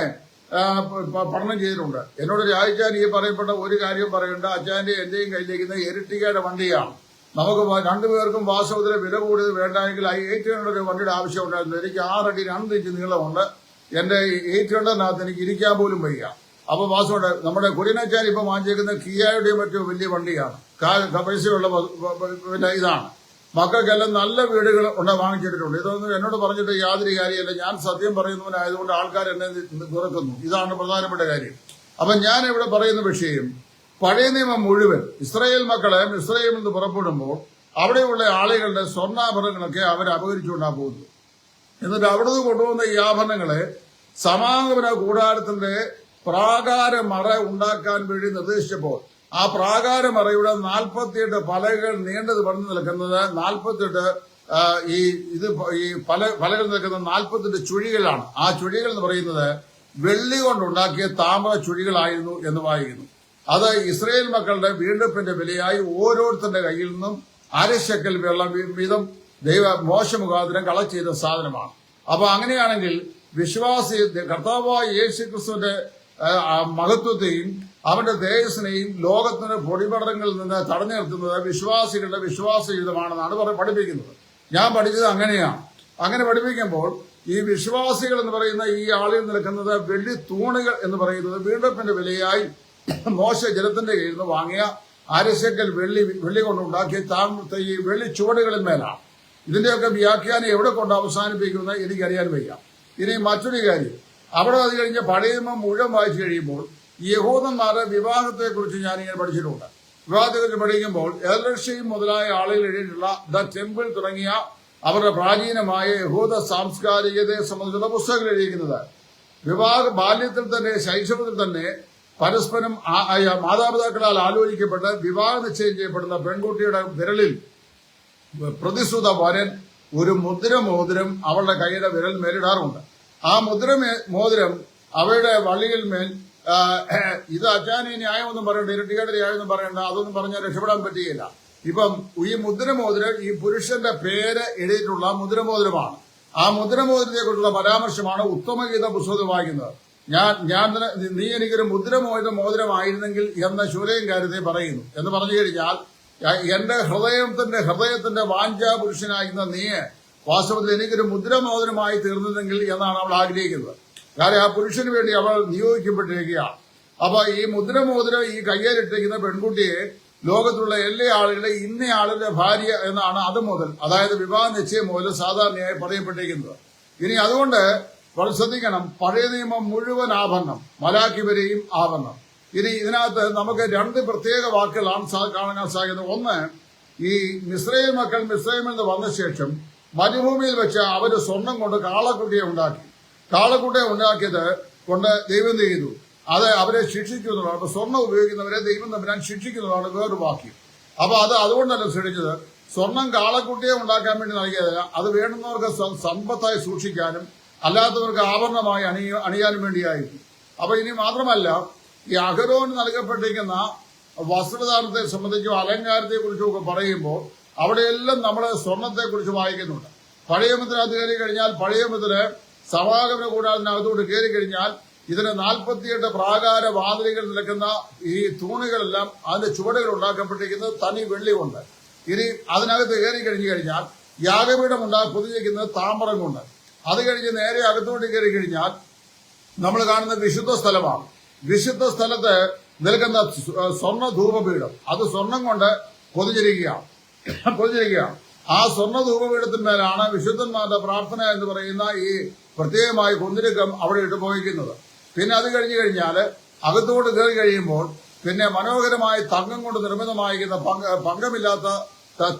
Speaker 1: പഠനം ചെയ്തിട്ടുണ്ട്. എന്നോട് രാജാൻ ഈ പറയപ്പെട്ട ഒരു കാര്യം പറയേണ്ട, അച്ഛന്റെ എന്റെയും കയ്യിലിരിക്കുന്ന എരിട്ടിക്കയുടെ വണ്ടിയാണ്. നമുക്ക് രണ്ടുപേർക്കും വാസ്തവത്തിലെ വില കൂടിയത് വേണ്ടെങ്കിൽ 800 വണ്ടിയുടെ ആവശ്യമുണ്ടായിരുന്നു. എനിക്ക് 6 അടി 2 ഇഞ്ച് നീളമുണ്ട്. എന്റെ 800-നകത്ത് എനിക്ക് ഇരിക്കാൻ പോലും വയ്യ. അപ്പൊ വാസ്തവമുണ്ട്, നമ്മുടെ കുര്യനച്ചാൻ ഇപ്പൊ വാങ്ങിച്ചേക്കുന്ന കിയയുടെയും മറ്റു വലിയ വണ്ടിയാണ്. പൈസയുള്ള ഇതാണ്. മക്കൾക്കെല്ലാം നല്ല വീടുകൾ വാങ്ങിച്ചിട്ടുണ്ട്. ഇതൊന്നും എന്നോട് പറഞ്ഞിട്ട് യാതൊരു കാര്യമല്ല. ഞാൻ സത്യം പറയുന്നവനായതുകൊണ്ട് ആൾക്കാർ എന്നെ തുറക്കുന്നു. ഇതാണ് പ്രധാനപ്പെട്ട കാര്യം. അപ്പൊ ഞാൻ ഇവിടെ പറയുന്ന വിഷയം, പഴയ നിയമം മുഴുവൻ ഇസ്രായേൽ മക്കളെ ഇസ്രായേലിൽ നിന്ന് പുറപ്പെടുമ്പോൾ അവിടെയുള്ള ആളുകളുടെ സ്വർണ്ണാഭരണങ്ങളൊക്കെ അവർ അപഹരിച്ചുകൊണ്ടാണ് പോകുന്നത്. എന്നിട്ട് അവിടുന്ന് കൊണ്ടുപോകുന്ന ഈ ആഭരണങ്ങളെ സമാഗമന കൂടാരത്തിന്റെ പ്രാകാരമറ ഉണ്ടാക്കാൻ വേണ്ടി നിർദ്ദേശിച്ചപ്പോൾ ആ പ്രാകാരമറയുടെ 48 പലകൾ നീണ്ടത് പടർന്നു നിൽക്കുന്നത് 48 ഈ പലകൾ നിൽക്കുന്ന 48 ചുഴികളാണ്. ആ ചുഴികൾ എന്ന് പറയുന്നത് വെള്ളി കൊണ്ടുണ്ടാക്കിയ താമ്ര ചുഴികളായിരുന്നു എന്ന് വായിക്കുന്നു. അത് ഇസ്രായേൽ മക്കളുടെ വീണ്ടെടുപ്പിന്റെ വിലയായി ഓരോരുത്തരുടെ കയ്യിൽ നിന്നും 1/2 ശെക്കൽ വെള്ളം വീതം മോശ മുഖാന്തരം കളക്ട് ചെയ്ത സാധനമാണ്. അപ്പൊ അങ്ങനെയാണെങ്കിൽ വിശ്വാസി കർത്താവായ യേശു ക്രിസ്തുവിന്റെ മഹത്വത്തെയും അവന്റെ തേജസ്സിനെയും ലോകത്തിന്റെ പൊടിപടങ്ങളിൽ നിന്ന് തടഞ്ഞു നിർത്തുന്നത് വിശ്വാസികളുടെ വിശ്വാസയുതമാണെന്നാണ് പഠിപ്പിക്കുന്നത്. ഞാൻ പഠിച്ചത് അങ്ങനെയാണ്. അങ്ങനെ പഠിപ്പിക്കുമ്പോൾ ഈ വിശ്വാസികൾ എന്ന് പറയുന്ന ഈ ആളിൽ നിൽക്കുന്നത് വെള്ളി തൂണുകൾ എന്ന് പറയുന്നത് വീണ്ടെടുപ്പിന്റെ വിലയായി മോശ ജലത്തിന്റെ കയ്യിൽ നിന്ന് വാങ്ങിയ 1/2 ശെക്കൽ വെള്ളി കൊണ്ടുണ്ടാക്കിയ ഈ വെള്ളി ചുവടുകളിൽ മേലാണ്. ഇതിന്റെയൊക്കെ വ്യാഖ്യാനം എവിടെ കൊണ്ട് അവസാനിപ്പിക്കുമെന്ന് എനിക്കറിയാൻ വയ്യ. ഇനി മറ്റൊരു കാര്യം, അവിടെ അത് കഴിഞ്ഞ് പഴയ നിയമം മുഴുവൻ വായിച്ചു കഴിയുമ്പോൾ യഹൂദന്മാരുടെ വിവാഹത്തെക്കുറിച്ച് ഞാനിങ്ങനെ പഠിച്ചിട്ടുണ്ട്. വിവാഹത്തെക്കുറിച്ച് പഠിക്കുമ്പോൾ എൽഷയും മുതലായ ആളുകൾ എഴുതിയിട്ടുള്ള ദ ടെമ്പിൾ തുടങ്ങിയ അവരുടെ പ്രാചീനമായ യഹൂദ സാംസ്കാരികതയെ സംബന്ധിച്ചുള്ള പുസ്തകങ്ങൾ എഴുതിയിരിക്കുന്നത് ബാല്യത്തിൽ തന്നെ ശൈശവത്തിൽ തന്നെ പരസ്പരം മാതാപിതാക്കളാൽ ആലോചിക്കപ്പെട്ട് വിവാഹ നിശ്ചയം ചെയ്യപ്പെടുന്ന പെൺകുട്ടിയുടെ വിരലിൽ പ്രതിശ്രുത വരൻ ഒരു മുദ്രമോതിരം അവളുടെ കൈയുടെ വിരൽ മേലിടാറുണ്ട്. ആ മോതിരം അവയുടെ വള്ളിയിൽ മേൽ ഇത് അച്ചാനി ന്യായമൊന്നും പറയണ്ട, ഇരട്ടിയുടെ ന്യായമൊന്നും പറയണ്ട, അതൊന്നും പറഞ്ഞാൽ രക്ഷപ്പെടാൻ പറ്റുകയില്ല. ഇപ്പം ഈ മുദ്രമോതിരം ഈ പുരുഷന്റെ പേര് എഴുതിയിട്ടുള്ള മുദ്രമോതിരമാണ്. ആ മുദ്രമോതിരത്തെ കുറിച്ചുള്ള പരാമർശമാണ് ഉത്തമഗീത പുസ്തകത്തിൽ വായിക്കുന്നത്. നീ എനിക്കൊരു മോതിരമായിരുന്നെങ്കിൽ എന്ന ശൂലയും കാര്യത്തെ പറയുന്നു എന്ന് പറഞ്ഞു കഴിഞ്ഞാൽ എന്റെ ഹൃദയത്തിന്റെ വാഞ്ചാ പുരുഷനായിരുന്ന നീ വാസ്തവത്തിൽ എനിക്കൊരു മുദ്രമോതിരമായി തീർന്നതെങ്കിൽ എന്നാണ് അവൾ ആഗ്രഹിക്കുന്നത്. കാരണം ആ പുരുഷന് വേണ്ടി അവൾ നിയോഗിക്കപ്പെട്ടിരിക്കുകയാണ്. അപ്പൊ ഈ മുദ്രമോതിരം ഈ കയ്യേലിട്ടിരിക്കുന്ന പെൺകുട്ടിയെ ലോകത്തുള്ള എല്ലാ ആളുകളെ ഇന്നയാളുടെ ഭാര്യ എന്നാണ് അത് മുതൽ, അതായത് വിവാഹ നിശ്ചയം മുതൽ സാധാരണയായി പറയപ്പെട്ടിരിക്കുന്നത്. ഇനി അതുകൊണ്ട് വളരെ ശ്രദ്ധിക്കണം, പഴയ നിയമം മുഴുവൻ ആഭരണം, മലാക്കി വരെയും ആഭരണം. ഇനി ഇതിനകത്ത് നമുക്ക് 2 പ്രത്യേക വാക്കുകളാണ് കാണാൻ സാധിക്കുന്നത്. ഒന്ന്, ഈ മിസ്രൈൽ മക്കൾ മിസ്രൈമിൽ നിന്ന് വന്ന ശേഷം മരുഭൂമിയിൽ വെച്ച് അവര് സ്വർണം കൊണ്ട് കാളക്കുട്ടിയെ ഉണ്ടാക്കി. കാളക്കുട്ടിയെ ഉണ്ടാക്കിയത് കൊണ്ട് ദൈവം ചെയ്തു അത് അവരെ ശിക്ഷിക്കുന്നതാണ്. അപ്പൊ സ്വർണം ഉപയോഗിക്കുന്നവരെ ദൈവം തമ്പുരാൻ ശിക്ഷിക്കുന്നതാണ് വേറൊരു വാക്യം. അപ്പൊ അതുകൊണ്ടല്ല സൃഷ്ടിച്ചത്. സ്വർണം കാളക്കുട്ടിയെ ഉണ്ടാക്കാൻ വേണ്ടി നൽകിയതല്ല, അത് വേണ്ടുന്നവർക്ക് സമ്പത്തായി സൂക്ഷിക്കാനും അല്ലാത്തവർക്ക് ആഭരണമായി അണിയാനും വേണ്ടിയായിരുന്നു. അപ്പൊ ഇനി മാത്രമല്ല, ഈ അഹരോന് നൽകപ്പെട്ടിരിക്കുന്ന വസ്ത്രധാരണത്തെ സംബന്ധിച്ചും അലങ്കാരത്തെ കുറിച്ചും ഒക്കെ പറയുമ്പോൾ അവിടെയെല്ലാം നമ്മൾ സ്വർണത്തെ കുറിച്ച് വായിക്കുന്നുണ്ട്. പഴയ നിയമത്തിനകത്ത് കയറി കഴിഞ്ഞാൽ പഴയ നിയമത്തില് സമാഗമന കൂടാരത്തിനകത്തോട്ട് കയറി കഴിഞ്ഞാൽ ഇതിന് 48 പ്രാകാര വാതിലുകൾ നിൽക്കുന്ന ഈ തൂണുകളെല്ലാം അതിന്റെ ചുവടുകൾ ഉണ്ടാക്കപ്പെട്ടിരിക്കുന്നത് തനി വെള്ളി കൊണ്ട്. ഇനി അതിനകത്ത് കയറി കഴിഞ്ഞു കഴിഞ്ഞാൽ യാഗപീഠം പൊതിഞ്ഞിരിക്കുന്നത് താമ്രം കൊണ്ട്. അത് കഴിഞ്ഞ് നേരെ അകത്തോട്ട് കയറി കഴിഞ്ഞാൽ നമ്മൾ കാണുന്ന വിശുദ്ധ സ്ഥലമാണ്. വിശുദ്ധ സ്ഥലത്ത് നിൽക്കുന്ന സ്വർണ്ണ ധൂപപീഠം അത് സ്വർണം കൊണ്ട് പൊതിഞ്ഞിരിക്കുകയാണ്. ആ സ്വർണ്ണ ധൂപപീഠത്തിന്മേലാണ് വിശുദ്ധന്മാരുടെ പ്രാർത്ഥന എന്ന് പറയുന്ന ഈ പ്രത്യേകമായി കുന്തിരിക്കം അവിടെ ഇട്ടുപോയിക്കുന്നത്. പിന്നെ അത് കഴിഞ്ഞു കഴിഞ്ഞാൽ അകത്തോട്ട് കയറി കഴിയുമ്പോൾ പിന്നെ മനോഹരമായി തങ്കം കൊണ്ട് നിർമ്മിതമായിരിക്കുന്ന പങ്കമില്ലാത്ത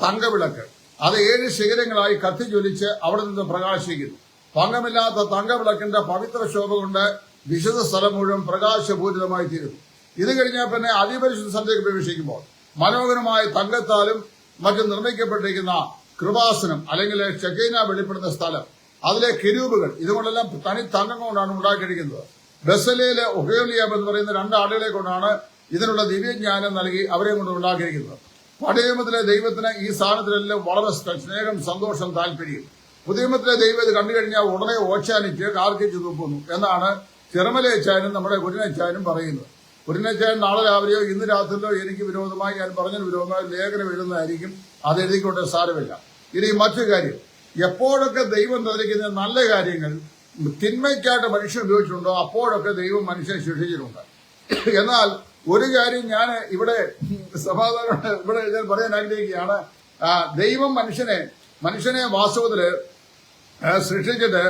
Speaker 1: തങ്കവിളക്ക് അത് 7 ശിഖരങ്ങളായി കത്തിജ്വലിച്ച് അവിടെ നിന്ന് പ്രകാശിക്കുന്നു. പങ്കമില്ലാത്ത തങ്കവിളക്കിന്റെ പവിത്ര ശോഭ കൊണ്ട് വിശുദ്ധ സ്ഥലം മുഴുവൻ പ്രകാശപൂരിതമായി തീരുന്നു. ഇത് കഴിഞ്ഞാൽ പിന്നെ അതിപരിശുദ്ധ സ്ഥലത്തേക്ക് പ്രവേശിക്കുമ്പോൾ മനോഹരമായ തങ്കത്താലും മറ്റും നിർമ്മിക്കപ്പെട്ടിരിക്കുന്ന കൃപാസനം അല്ലെങ്കിൽ ഷെക്കീന വെളിപ്പെടുന്ന സ്ഥലം, അതിലെ കിരൂബുകൾ ഇതുകൊണ്ടെല്ലാം തനി തങ്കം കൊണ്ടാണ് ഉണ്ടാക്കിയിരിക്കുന്നത്. ബെസലയിലെ ഒഹേലിയാബ് എന്ന് പറയുന്ന 2 ആളുകളെ കൊണ്ടാണ് ഇതിനുള്ള ദിവ്യജ്ഞാനം നൽകി അവരെ കൊണ്ട് ഉണ്ടാക്കിയിരിക്കുന്നത്. പഴയ നിയമത്തിലെ ദൈവത്തിന് ഈ സാധനത്തിലെല്ലാം വളരെ സ്നേഹം, സന്തോഷം, താല്പര്യം. പുതിയ നിയമത്തിലെ ദൈവം ഇത് കണ്ടു കഴിഞ്ഞാൽ ഉടനെ ഓച്ചാനിച്ച് കാർക്കിച്ച് തുപ്പുന്നു എന്നാണ് ചെറുമലയച്ചാനും നമ്മുടെ കുരിനച്ചാനും പറയുന്നത്. കുരിനച്ചാൻ നാളെ രാവിലെയോ ഇന്ന് രാത്രിയിലോ എനിക്ക് വിരോധമായി ഞാൻ പറഞ്ഞതിന് വിരോധമായി ലേഖനം എഴുതുന്നതായിരിക്കും. അത് എഴുതിക്കൊണ്ട് സാരമില്ല. ഇനി മറ്റു കാര്യം, എപ്പോഴൊക്കെ ദൈവം തന്നിരിക്കുന്ന നല്ല കാര്യങ്ങൾ തിന്മയ്ക്കായിട്ട് മനുഷ്യൻ ഉപയോഗിച്ചിട്ടുണ്ടോ അപ്പോഴൊക്കെ ദൈവം മനുഷ്യനെ ശിക്ഷിച്ചിട്ടുണ്ട്. എന്നാൽ ഒരു കാര്യം ഞാൻ ഇവിടെ സമാധാനം ഇവിടെ ഞാൻ പറയാൻ ആഗ്രഹിക്കുകയാണ്. ദൈവം മനുഷ്യനെ വാസ്തവത്തില് സൃഷ്ടിച്ചിട്ട്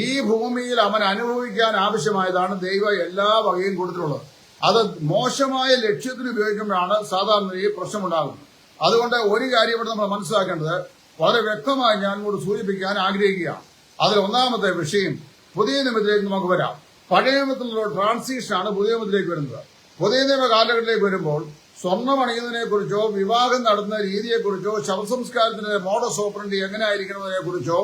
Speaker 1: ഈ ഭൂമിയിൽ അവൻ അനുഭവിക്കാൻ ആവശ്യമായതാണ് ദൈവം എല്ലാ വകയും കൊടുത്തിട്ടുള്ളത്. അത് മോശമായ ലക്ഷ്യത്തിന് ഉപയോഗിക്കുമ്പോഴാണ് സാധാരണ ഈ പ്രശ്നമുണ്ടാകുന്നത്. അതുകൊണ്ട് ഒരു കാര്യം ഇവിടെ നമ്മൾ മനസ്സിലാക്കേണ്ടത് വളരെ വ്യക്തമായി ഞാൻ കൂടി സൂചിപ്പിക്കാൻ ആഗ്രഹിക്കുകയാണ്. അതിൽ ഒന്നാമത്തെ വിഷയം പുതിയ നിയമത്തിലേക്ക് നമുക്ക് വരാം. പഴയ നിയമത്തിലുള്ള ട്രാൻസിഷനാണ് പുതിയ നിയമത്തിലേക്ക് വരുന്നത്. പുതിയ നിയമ കാലഘട്ടത്തിലേക്ക് വരുമ്പോൾ സ്വർണം അണിയുന്നതിനെ കുറിച്ചോ വിവാഹം നടത്തുന്ന രീതിയെക്കുറിച്ചോ ശവസംസ്കാരത്തിന്റെ മോഡസ് ഓപ്പറണ്ടി എങ്ങനെ ആയിരിക്കണമെന്നതിനെ കുറിച്ചോ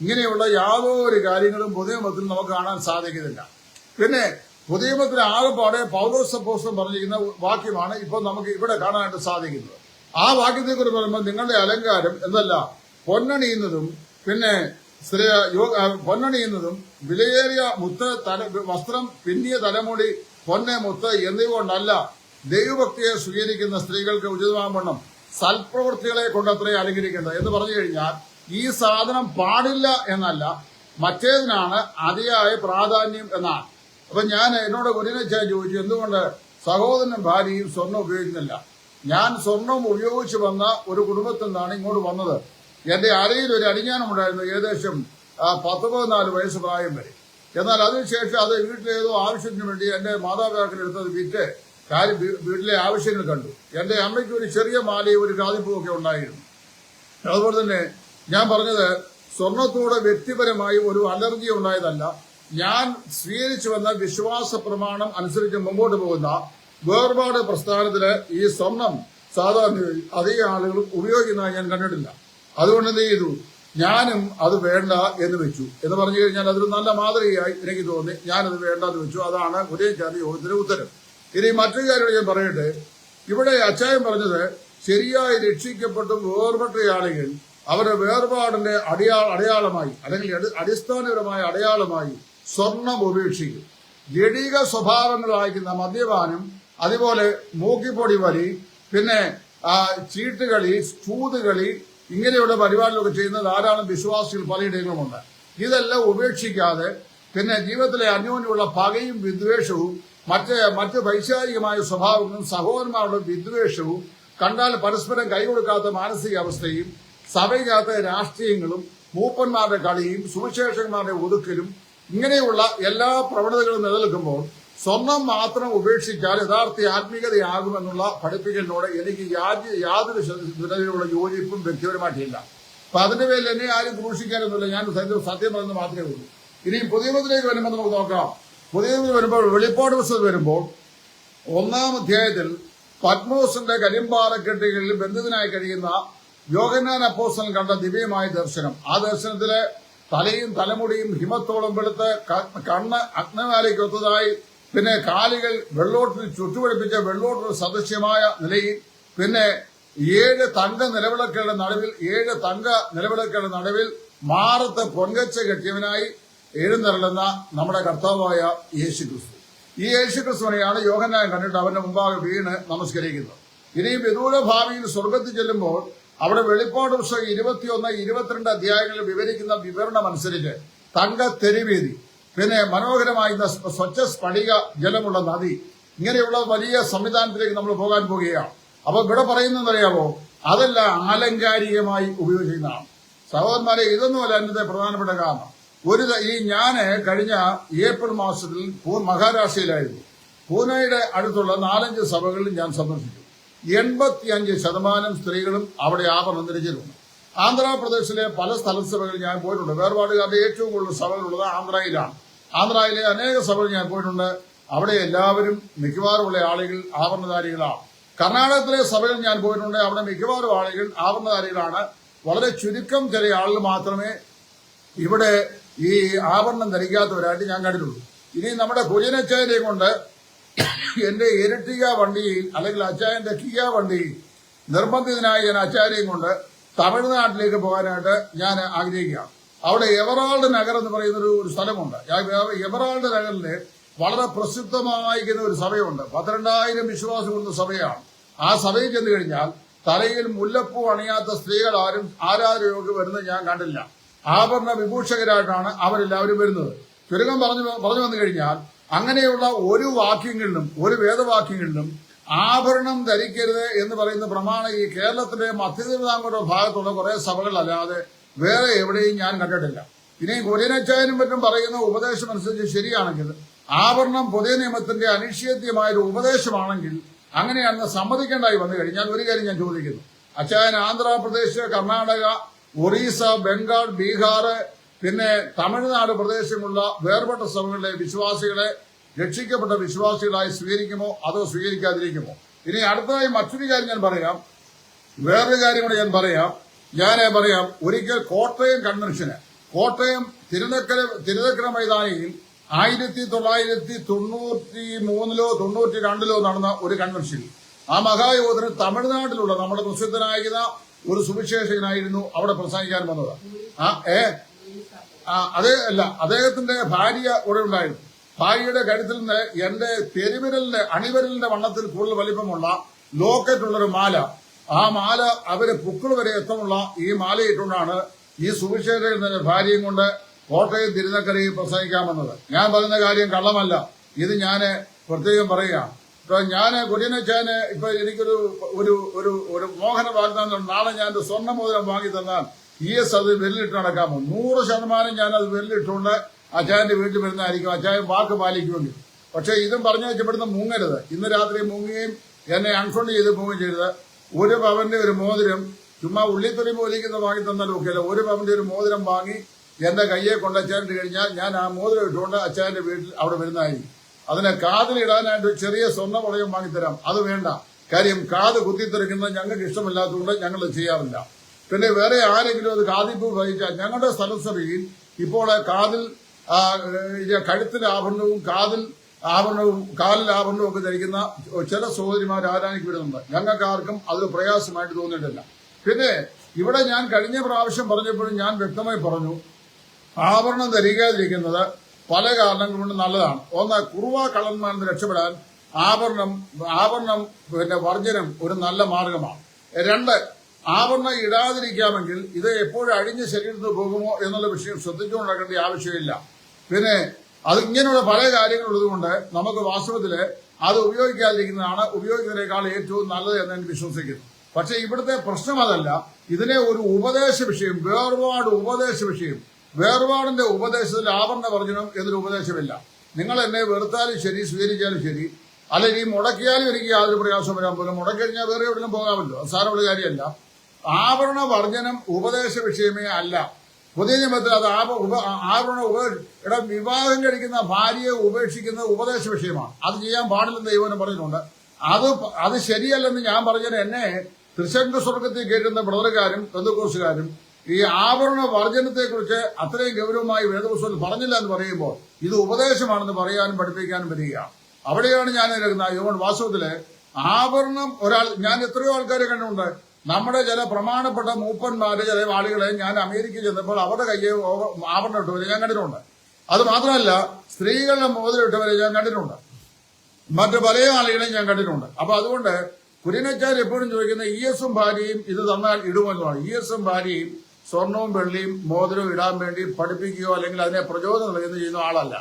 Speaker 1: ഇങ്ങനെയുള്ള യാതൊരു കാര്യങ്ങളും പുതിയ നിയമത്തിൽ നമുക്ക് കാണാൻ സാധിക്കുന്നില്ല. പിന്നെ പുതിയ നിയമത്തിൽ ആകെപ്പാടെ പൗലോസ് അപ്പോസ്തലൻ പറഞ്ഞിരിക്കുന്ന വാക്യമാണ് ഇപ്പോൾ നമുക്ക് ഇവിടെ കാണാനായിട്ട് സാധിക്കുന്നത്. ആ വാക്യത്തെക്കുറിച്ച് പറയുമ്പോൾ നിങ്ങളുടെ അലങ്കാരം എന്നല്ല പൊന്നണിയുന്നതും പിന്നെ പൊന്നണിയുന്നതും വിലയേറിയ മുത്ത് വസ്ത്രം, പിന്നിയ തലമുടി, പൊന്നെ, മുത്ത് എന്നിവ കൊണ്ടല്ല ദൈവഭക്തിയെ സ്വീകരിക്കുന്ന സ്ത്രീകൾക്ക് ഉചിതമാവണ്ണം സൽപ്രവൃത്തികളെ കൊണ്ടത്രേ അലങ്കരിക്കേണ്ടത് എന്ന് പറഞ്ഞു കഴിഞ്ഞാൽ ഈ സാധനം പാടില്ല എന്നല്ല, മറ്റേതിനാണ് അതിയായ പ്രാധാന്യം എന്നാണ്. അപ്പൊ ഞാൻ എന്നോട് കുരിനച്ചാൻ ചോദിച്ചു, എന്തുകൊണ്ട് സഹോദരനും ഭാര്യയും സ്വർണം ഉപയോഗിക്കുന്നില്ല? ഞാൻ സ്വർണം ഉപയോഗിച്ചു വന്ന ഒരു കുടുംബത്തിൽ നിന്നാണ് ഇങ്ങോട്ട് വന്നത്. എന്റെ അരയിൽ ഒരു അരിഞ്ഞാനമുണ്ടായിരുന്നു, ഏകദേശം 14 വയസ്സ് പ്രായം വരെ. എന്നാൽ അതിനുശേഷം അത് വീട്ടിലേതോ ആവശ്യത്തിന് വേണ്ടി എന്റെ മാതാപിതാക്കളെടുത്തത് വിറ്റ് വീട്ടിലെ ആവശ്യങ്ങൾ കണ്ടു. എന്റെ അമ്മയ്ക്ക് ഒരു ചെറിയ മാലയും ഒരു കാതിപ്പൂവൊക്കെ ഉണ്ടായിരുന്നു. അതുപോലെ തന്നെ ഞാൻ പറഞ്ഞത് സ്വർണത്തോട് വ്യക്തിപരമായി ഒരു അലർജി ഉണ്ടായതല്ല, ഞാൻ സ്വീകരിച്ചു വന്ന വിശ്വാസ പ്രമാണം അനുസരിച്ച് മുമ്പോട്ട് പോകുന്ന വേർപാട് പ്രസ്ഥാനത്തില് ഈ സ്വർണം സാധാരണ അധികം ആളുകളും ഉപയോഗിക്കുന്നതായി ഞാൻ കണ്ടിട്ടില്ല. അതുകൊണ്ട് എന്ത് ചെയ്തു, ഞാനും അത് വേണ്ട എന്ന് വെച്ചു. എന്ന് പറഞ്ഞു കഴിഞ്ഞാൽ അതൊരു നല്ല മാതൃകയായി എനിക്ക് തോന്നി. ഞാനത് വേണ്ട എന്ന് വെച്ചു. അതാണ് കുരിയച്ചാന്റെ ചോദ്യത്തിന് ഉത്തരം. ഇനി മറ്റൊരു കാര്യം ഞാൻ പറയട്ടെ. ഇവിടെ അച്ചായൻ പറഞ്ഞത് ശരിയായി രക്ഷിക്കപ്പെട്ടു വേർപെട്ട ആളുകൾ അവരുടെ വേർപാടിന്റെ അടയാളമായി അല്ലെങ്കിൽ അടിസ്ഥാനപരമായ അടയാളമായി സ്വർണം ഉപേക്ഷിക്കും. ജഡിക സ്വഭാവങ്ങളായിരിക്കുന്ന മദ്യപാനം, അതുപോലെ മൂക്കിപ്പൊടി വലി, പിന്നെ ചീട്ടുകളി, ചൂതുകളി, ഇങ്ങനെയുള്ള പരിപാടികളൊക്കെ ചെയ്യുന്ന ധാരാളം വിശ്വാസികൾ പലയിടങ്ങളുമുണ്ട്. ഇതെല്ലാം ഉപേക്ഷിക്കാതെ പിന്നെ ജീവിതത്തിലെ അന്യോന്യമുള്ള പകയും വിദ്വേഷവും മറ്റ് വൈശാരികമായ സ്വഭാവങ്ങളും സഹോദരന്മാരുടെ വിദ്വേഷവും കണ്ടാൽ പരസ്പരം കൈകൊടുക്കാത്ത മാനസികാവസ്ഥയും സഭയ്ക്കകത്തെ രാഷ്ട്രീയങ്ങളും മൂപ്പന്മാരുടെ കളിയും സുവിശേഷകന്മാരുടെ ഒതുക്കലും ഇങ്ങനെയുള്ള എല്ലാ പ്രവണതകളും നിലനിൽക്കുമ്പോൾ സ്വർണം മാത്രം ഉപേക്ഷിച്ചാൽ യഥാർത്ഥ ആത്മീയതയാകുമെന്നുള്ള പഠിപ്പിക്കലിനോട് എനിക്ക് യാതൊരു വിധത്തിലുള്ള യോജിപ്പും വ്യക്തിപരമായിട്ടില്ല. അപ്പൊ അതിന്റെ പേരിൽ എന്നെ ആരും ക്രൂശിക്കാനൊന്നുമില്ല. ഞാൻ സത്യം പറയുന്നത് മാത്രമേ ഉള്ളൂ. ഇനിയും പുതിയ നിയമത്തിലേക്ക് വരുമ്പോൾ നമുക്ക് നോക്കാം. പുതിയ നിയമത്തിൽ വരുമ്പോൾ വെളിപ്പാട് പുസ്തകം വരുമ്പോൾ 1-ാം അധ്യായത്തിൽ പത്മോസിന്റെ കരിമ്പാറക്കെട്ടുകളിൽ ബന്ധിതനായി കഴിയുന്ന യോഹന്നാൻ അപ്പോസ്തലൻ കണ്ട ദിവ്യമായ ദർശനം. ആ ദർശനത്തിലെ തലയും തലമുടിയും ഹിമത്തോളം വെളുത്ത് കണ്ണ് അഗ്നവാലിക്ക് ഒത്തതായി, പിന്നെ കാലുകൾ വെള്ളോട്ടിൽ ചുറ്റുപിടിപ്പിച്ച വെള്ളോട്ടിൽ സദൃശ്യമായ നിലയിൽ, പിന്നെ 7 തങ്ക നിലവിളക്കുകളുടെ നടുവിൽ 7 തങ്ക നിലവിളക്കുകളുടെ നടുവിൽ മാറത്ത് പൊൻകച്ച കെട്ടിയവനായി എഴുന്നള്ളുന്ന നമ്മുടെ കർത്താവായ യേശുക്രിസ്തു. ഈ യേശുക്രിസ്തുവിനെയാണ് യോഹന്നാൻ കണ്ടിട്ട് അവന്റെ മുമ്പാകെ വീണ് നമസ്കരിക്കുന്നത്. ഇനിയും വിദൂര ഭാവിയിൽ സ്വർഗത്തിൽ ചെല്ലുമ്പോൾ അവിടെ വെളിപ്പാട് പുസ്തകം 21, 22 അധ്യായങ്ങളിൽ വിവരിക്കുന്ന വിവരണം അനുസരിച്ച് തങ്ക തെരുവീതി, പിന്നെ മനോഹരമായിരുന്ന സ്വച്ഛ സ്ഫടിക ജലമുള്ള നദി, ഇങ്ങനെയുള്ള വലിയ സംവിധാനത്തിലേക്ക് നമ്മൾ പോകാൻ പോകുകയാണ്. അപ്പൊ ഇവിടെ പറയുന്നതറിയാമോ, അതെല്ലാം ആലങ്കാരികമായി ഉപയോഗിക്കുന്നതാണ്. സഹോദരന്മാരെ, ഇതൊന്നുമല്ല എന്റെ പ്രധാനപ്പെട്ട കാരണം. ഞാന് കഴിഞ്ഞ ഏപ്രിൽ മാസത്തിൽ മഹാരാഷ്ട്രയിലായിരുന്നു. പൂനെയുടെ അടുത്തുള്ള 4-5 സഭകളിൽ ഞാൻ സന്ദർശിച്ചു. 85% സ്ത്രീകളും അവിടെ ആഭരണം ധരിച്ചിട്ടുണ്ട്. ആന്ധ്രാപ്രദേശിലെ പല സ്ഥലസഭകളിൽ ഞാൻ പോയിട്ടുണ്ട്. വേർപാടുകാരുടെ ഏറ്റവും കൂടുതൽ സഭകളുള്ളത് ആന്ധ്രയിലാണ്. ആന്ധ്രയിലെ അനേക സഭകൾ ഞാൻ പോയിട്ടുണ്ട്. അവിടെ എല്ലാവരും മിക്കവാറുമുള്ള ആളുകൾ ആഭരണധാരികളാണ്. കർണാടകത്തിലെ സഭകളിൽ ഞാൻ പോയിട്ടുണ്ട്. അവിടെ മിക്കവാറും ആളുകൾ ആഭരണധാരികളാണ്. വളരെ ചുരുക്കം ചില ആളുകൾ മാത്രമേ ഇവിടെ ഈ ആഭരണം ധരിക്കാത്തവരായിട്ട് ഞാൻ കണ്ടിട്ടുള്ളൂ. ഇനി നമ്മുടെ കുര്യനച്ചായനെയും കൊണ്ട് എന്റെ ഇരട്ടിക വണ്ടിയിൽ അല്ലെങ്കിൽ അച്ചായന്റെ കിയ വണ്ടിയിൽ നിർബന്ധിതനായി ഞാൻ അച്ചായനെയും കൊണ്ട് തമിഴ്നാട്ടിലേക്ക് പോകാനായിട്ട് ഞാൻ ആഗ്രഹിക്കുകയാണ്. അവിടെ എവറാൾഡ് നഗർ എന്ന് പറയുന്ന ഒരു സ്ഥലമുണ്ട്. എവറാൾഡ് നഗറില് വളരെ പ്രസിദ്ധമായിരിക്കുന്ന ഒരു സഭയുണ്ട്. 12,000 വിശ്വാസികളുള്ള സഭയാണ്. ആ സഭയിൽ ചെന്ന് കഴിഞ്ഞാൽ തലയിൽ മുല്ലപ്പൂ അണിയാത്ത സ്ത്രീകൾ ആരും ആരാധനയോഗ്യം വരുന്നത് ഞാൻ കണ്ടില്ല. ആഭരണ വിഭൂഷകരായിട്ടാണ് അവരെല്ലാവരും വരുന്നത്. ചുരുക്കം പറഞ്ഞു വന്നു കഴിഞ്ഞാൽ അങ്ങനെയുള്ള ഒരു വാക്യങ്ങളിലും ഒരു വേദവാക്യങ്ങളിലും ആഭരണം ധരിക്കരുത് എന്ന് പറയുന്ന പ്രമാണം ഈ കേരളത്തിലെ മധ്യ തിരുവിതാംകൂർ ഭാഗത്തുള്ള കുറെ സഭകളല്ലാതെ വേറെ എവിടെയും ഞാൻ കണ്ടിട്ടില്ല. ഇനി കുര്യനച്ചായനും മറ്റും പറയുന്ന ഉപദേശം അനുസരിച്ച് ശരിയാണെങ്കിൽ, ആഭരണം പുതിയ നിയമത്തിന്റെ അനിഷേധ്യമായൊരു ഉപദേശമാണെങ്കിൽ അങ്ങനെയാണെന്ന് സമ്മതിക്കേണ്ടായി വന്നു കഴിഞ്ഞാൽ ഒരു കാര്യം ഞാൻ ചോദിക്കുന്നു. അച്ചായൻ ആന്ധ്രാപ്രദേശ്, കർണാടക, ഒറീസ, ബംഗാൾ, ബീഹാർ, പിന്നെ തമിഴ്നാട് പ്രദേശമുള്ള വേർപെട്ട സഭകളിലെ വിശ്വാസികളെ രക്ഷിക്കപ്പെട്ട വിശ്വാസികളായി സ്വീകരിക്കുമോ അതോ സ്വീകരിക്കാതിരിക്കുമോ? ഇനി അടുത്തതായി മറ്റൊരു കാര്യം ഞാൻ പറയാം. വേറൊരു കാര്യം കൂടെ ഞാൻ പറയാം. ഒരിക്കൽ കോട്ടയം കൺവെൻഷന്, കോട്ടയം തിരുനക്കര മൈതാനിയിൽ 1993-ലോ 92-ലോ നടന്ന ഒരു കൺവെൻഷനിൽ ആ മഹായോധന് തമിഴ്നാട്ടിലുള്ള നമ്മുടെ പ്രസിദ്ധനായിരുന്ന ഒരു സുവിശേഷകനായിരുന്നു അവിടെ പ്രസംഗിക്കാൻ വന്നത്. അദ്ദേഹത്തിന്റെ ഭാര്യ ഇവിടെ ഉണ്ടായിരുന്നു. ഭാര്യയുടെ കഴുത്തിൽ നിന്ന് എന്റെ അണിവിരലിന്റെ വണ്ണത്തിൽ കൂടുതൽ വലിപ്പമുള്ള ലോക്കറ്റ് ഉള്ളൊരു മാല, ആ മാല അവര് പുക്കൾ വരെ എത്തമുള്ള ഈ മാലയിട്ടുകൊണ്ടാണ് ഈ സുവിശേഷകന്റെ ഭാര്യയും കൊണ്ട് കോട്ടയം തിരുനക്കരയിൽ പ്രസംഗിക്കാൻ വന്നത്. ഞാൻ പറയുന്ന കാര്യം കള്ളമല്ല, ഇത് ഞാൻ പ്രത്യേകം പറയുകയാണ്. ഇപ്പൊ ഞാൻ കുര്യനച്ചാന് ഇപ്പൊ എനിക്കൊരു ഒരു മോഹന വാഗ്ദാനം, നാളെ ഞാൻ സ്വർണ്ണ മോതിരം വാങ്ങി തന്നാൽ അത് വെല്ലിട്ട് നടക്കാമോ? 100% ഞാൻ അത് വെല്ലിട്ടുകൊണ്ട് അച്ചായന്റെ വീട്ടിൽ വരുന്നതായിരിക്കും. അച്ചായൻ വാക്ക് പാലിക്കുമെങ്കിൽ. പക്ഷെ ഇതും പറഞ്ഞു വെച്ചപ്പെടുന്ന മുങ്ങരുത്. ഇന്ന് രാത്രി മുങ്ങുകയും എന്നെ അൺഫണ്ട് ചെയ്ത് പോവുകയും ചെയ്തത്. 1 പവന്റെ ഒരു മോതിരം ചുമ്മാ ഉള്ളിത്തൊലി പോലിക്കുന്ന വാങ്ങി തന്നാലും ഒക്കെയല്ല. 1 പവന്റെ ഒരു മോതിരം വാങ്ങി എന്റെ കയ്യെ കൊണ്ട് അച്ചായന്റെ കഴിഞ്ഞാൽ ഞാൻ ആ മോതിരം ഇട്ടുകൊണ്ട് അച്ചായന്റെ വീട്ടിൽ അവിടെ വരുന്നതായിരിക്കും. അതിനെ കാതിലിടാനായിട്ട് ചെറിയ സ്വർണ്ണ വളയം വാങ്ങിത്തരാം. അത് വേണ്ട. കാര്യം കാത് കുത്തിത്തെറിക്കുന്നത് ഞങ്ങൾക്ക് ഇഷ്ടമില്ലാത്തതുകൊണ്ട് ഞങ്ങൾ ചെയ്യാറില്ല. പിന്നെ വേറെ ആരെങ്കിലും അത് കാതിപ്പൂ വഹിച്ചാൽ, ഞങ്ങളുടെ സ്ഥലസഭയിൽ ഇപ്പോൾ കാതിൽ കഴുത്തിൽ ആഭരണവും കാലിൽ ആഭരണവും ഒക്കെ ധരിക്കുന്ന ചില സഹോദരിമാർ ആരാനിക്ക് വരുന്നുണ്ട്. ഞങ്ങൾക്ക് ആർക്കും അത് പ്രയാസമായിട്ട് തോന്നിയിട്ടില്ല. പിന്നെ ഇവിടെ ഞാൻ കഴിഞ്ഞ പ്രാവശ്യം പറഞ്ഞപ്പോഴും ഞാൻ വ്യക്തമായി പറഞ്ഞു, ആഭരണം ധരിക്കാതിരിക്കുന്നത് പല കാരണങ്ങൾ കൊണ്ട് നല്ലതാണ്. ഒന്ന്, കുറുവ കള്ളന്മാരിൽ നിന്ന് രക്ഷപ്പെടാൻ ആഭരണം പിന്നെ വർജനം ഒരു നല്ല മാർഗമാണ്. 2, ആഭരണം ഇടാതിരിക്കാമെങ്കിൽ ഇത് എപ്പോഴും അഴിഞ്ഞ് ശരീരത്തിൽ പോകുമോ എന്നുള്ള വിഷയം ശ്രദ്ധിച്ചുകൊണ്ടിരിക്കേണ്ട ആവശ്യമില്ല. പിന്നെ ഇങ്ങനെയുള്ള പല കാര്യങ്ങളുള്ളതുകൊണ്ട് നമുക്ക് വാസ്തവത്തില് അത് ഉപയോഗിക്കുന്നതിനേക്കാൾ ഏറ്റവും നല്ലത് എന്ന് എനിക്ക് വിശ്വസിക്കുന്നു. പക്ഷെ ഇവിടുത്തെ പ്രശ്നം അതല്ല. ഇതിനെ ഒരു ഉപദേശ വിഷയം, വേർപാടിന്റെ ഉപദേശത്തിൽ ആഭരണ വർജനം എന്നൊരു ഉപദേശമില്ല. നിങ്ങൾ എന്നെ വെറുത്താലും ശരി, സ്വീകരിച്ചാലും ശരി, അല്ലെങ്കിൽ മുടക്കിയാലും എനിക്ക് യാതൊരു പ്രയാസം വരാൻ പോലും. മുടക്കി കഴിഞ്ഞാൽ വേറെ എവിടെയും പോകാമല്ലോ, സാരമുള്ള കാര്യമല്ല. ആഭരണ വർജനം ഉപദേശ വിഷയമേ അല്ല. പുതിയ നിയമത്തിൽ അത് വിവാഹം കഴിക്കുന്ന ഭാര്യയെ ഉപേക്ഷിക്കുന്നത് ഉപദേശ വിഷയമാണ്. അത് ചെയ്യാൻ പാടില്ലെന്ന് ദൈവം പറഞ്ഞിട്ടുണ്ട്. അത് ശരിയല്ലെന്ന് ഞാൻ പറഞ്ഞത് എന്നെ തൃശങ്ക് സ്വർഗത്തിൽ കേട്ടുന്ന ബ്രദറുകാരും പെന്തക്കോസ്തുകാരും ഈ ആഭരണ വർജനത്തെക്കുറിച്ച് അത്രയും ഗൗരവമായി വേദപുസ്തകത്തിൽ പറഞ്ഞില്ല എന്ന് പറയുമ്പോൾ ഇത് ഉപദേശമാണെന്ന് പറയാനും പഠിപ്പിക്കാനും വരികയാണ്. അവിടെയാണ് ഞാൻ ഇരിക്കുന്നത്. വാസ്തവത്തില് ആഭരണം ഞാൻ എത്രയോ ആൾക്കാരെ കണ്ടുകൊണ്ട് നമ്മുടെ ചില പ്രമാണപ്പെട്ട മൂപ്പന്മാര് ചില ആളുകളെ ഞാൻ അമേരിക്കയിൽ ചെന്നപ്പോൾ അവരുടെ കയ്യെ ആഭരണം ഇട്ടവരെ ഞാൻ കണ്ടിട്ടുണ്ട്. അത് മാത്രമല്ല, സ്ത്രീകളുടെ മോതിരം ഇട്ടവരെ ഞാൻ കണ്ടിട്ടുണ്ട്. മറ്റു പല ആളുകളെയും ഞാൻ കണ്ടിട്ടുണ്ട്. അപ്പൊ അതുകൊണ്ട് കുര്യനച്ചാർ എപ്പോഴും ചോദിക്കുന്ന ES-ഉം ഭാര്യയും ഇത് തന്നാൽ ഇടുമെന്നാണ്. ES-ഉം ഭാര്യയും സ്വർണവും വെള്ളിയും മോതിരവും ഇടാൻ വേണ്ടി പഠിപ്പിക്കുകയോ അല്ലെങ്കിൽ അതിനെ പ്രചോദനം നൽകുകയോ ചെയ്യുന്ന ആളല്ല.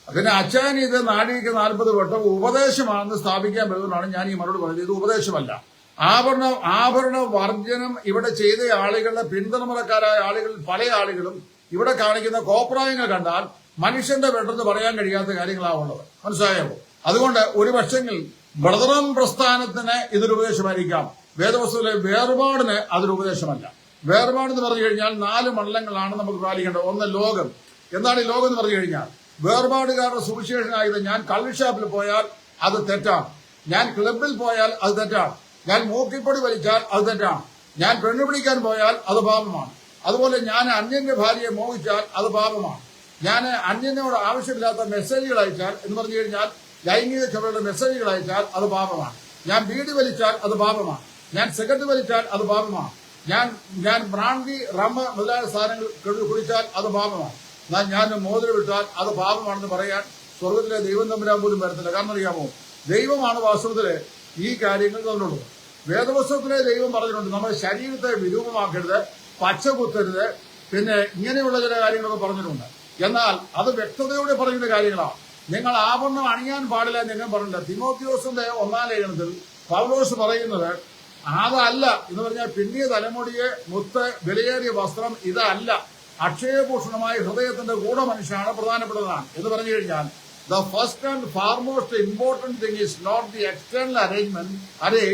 Speaker 1: പിന്നെ അച്ഛൻ ഇത് നാഴികയ്ക്ക് 40 വട്ടം ഉപദേശമാണെന്ന് സ്ഥാപിക്കാൻ പറ്റുന്നതാണ് ഞാൻ ഈ മറുപടി പറയുന്നത്. ഇത് ഉപദേശമല്ല. ആഭരണ വർജനം ഇവിടെ ചെയ്ത ആളുകളുടെ പിന്തുണക്കാരായ ആളുകളിൽ പല ആളുകളും ഇവിടെ കാണിക്കുന്ന കോപ്രായങ്ങൾ കണ്ടാൽ മനുഷ്യന്റെ പെട്ടെന്ന് പറയാൻ കഴിയാത്ത കാര്യങ്ങളാവുള്ളത്. മനസ്സിലായോ? അതുകൊണ്ട് ഒരു പക്ഷെങ്കിൽ ബ്രദറൻ പ്രസ്ഥാനത്തിന് ഇതൊരു ഉപദേശമായിരിക്കാം. വേദവസ്തുവിലെ വേർപാടിന് അതൊരു ഉപദേശമല്ല. വേർപാടെന്ന് പറഞ്ഞു കഴിഞ്ഞാൽ 4 മണ്ഡലങ്ങളാണ് നമുക്ക് പാലിക്കേണ്ടത്. ഒന്ന് ലോകം. എന്താണ് ഈ ലോകം എന്ന് പറഞ്ഞു കഴിഞ്ഞാൽ വേർപാടുകാരുടെ സുവിശേഷനായത് ഞാൻ കള്ളുഷാപ്പിൽ പോയാൽ അത് തെറ്റാണ്, ഞാൻ ക്ലബിൽ പോയാൽ അത് തെറ്റാണ്, ഞാൻ മൂക്കിപ്പൊടി വലിച്ചാൽ അത് തെറ്റാണ്, ഞാൻ പെണ്ണു പിടിക്കാൻ പോയാൽ അത് പാപമാണ്, അതുപോലെ ഞാൻ അന്യന്റെ ഭാര്യയെ മോഹിച്ചാൽ അത് പാപമാണ്, ഞാൻ അന്യനോട് ആവശ്യമില്ലാത്ത മെസ്സേജുകൾ അയച്ചാൽ എന്ന് പറഞ്ഞു കഴിഞ്ഞാൽ ലൈംഗിക ചുവയുള്ള മെസ്സേജുകൾ അയച്ചാൽ അത് പാപമാണ്, ഞാൻ ബീഡി വലിച്ചാൽ അത് പാപമാണ്, ഞാൻ സിഗരറ്റ് വലിച്ചാൽ അത് പാപമാണ്, ഞാൻ ബ്രാൻഡി റമ്മ മുതലായ സാധനങ്ങൾ കുടിച്ചാൽ അത് പാപമാണ്, ഞാൻ മോതിരം വിട്ടാൽ അത് പാപമാണെന്ന് പറയാൻ സ്വർഗത്തിലെ ദൈവം തമ്പുരാൻ പോലും വരത്തില്ല. കാരണം അറിയാമോ, ദൈവമാണ് വാസ്തവത്തില് ഈ കാര്യങ്ങൾ തന്നുള്ളത്. വേദപുസ്തകത്തിലെ ദൈവം പറഞ്ഞിട്ടുണ്ട് നമ്മുടെ ശരീരത്തെ വിരൂപമാക്കരുത്, പച്ച കുത്തരുത്, പിന്നെ ഇങ്ങനെയുള്ള ചില കാര്യങ്ങളൊക്കെ പറഞ്ഞിട്ടുണ്ട്. എന്നാൽ അത് വ്യക്തതയോടെ പറയുന്ന കാര്യങ്ങളാണ്. നിങ്ങൾ ആഭരണം അണിയാൻ പാടില്ല എന്ന് നിങ്ങൾ പറഞ്ഞില്ല. തിമോത്തിയോസിന്റെ 1-ാം ലേഖനത്തിൽ പൗലോസ് പറയുന്നത് അതല്ല എന്ന് പറഞ്ഞാൽ പിന്നിയ തലമുടിയെ മുത്ത് വിലയേറിയ വസ്ത്രം ഇതല്ല, അക്ഷയഭൂഷണമായ ഹൃദയത്തിന്റെ ഗൂഢമനുഷ്യനാണ് പ്രധാനപ്പെട്ടതാണ് എന്ന് പറഞ്ഞു കഴിഞ്ഞാൽ the first and foremost important thing is not the external array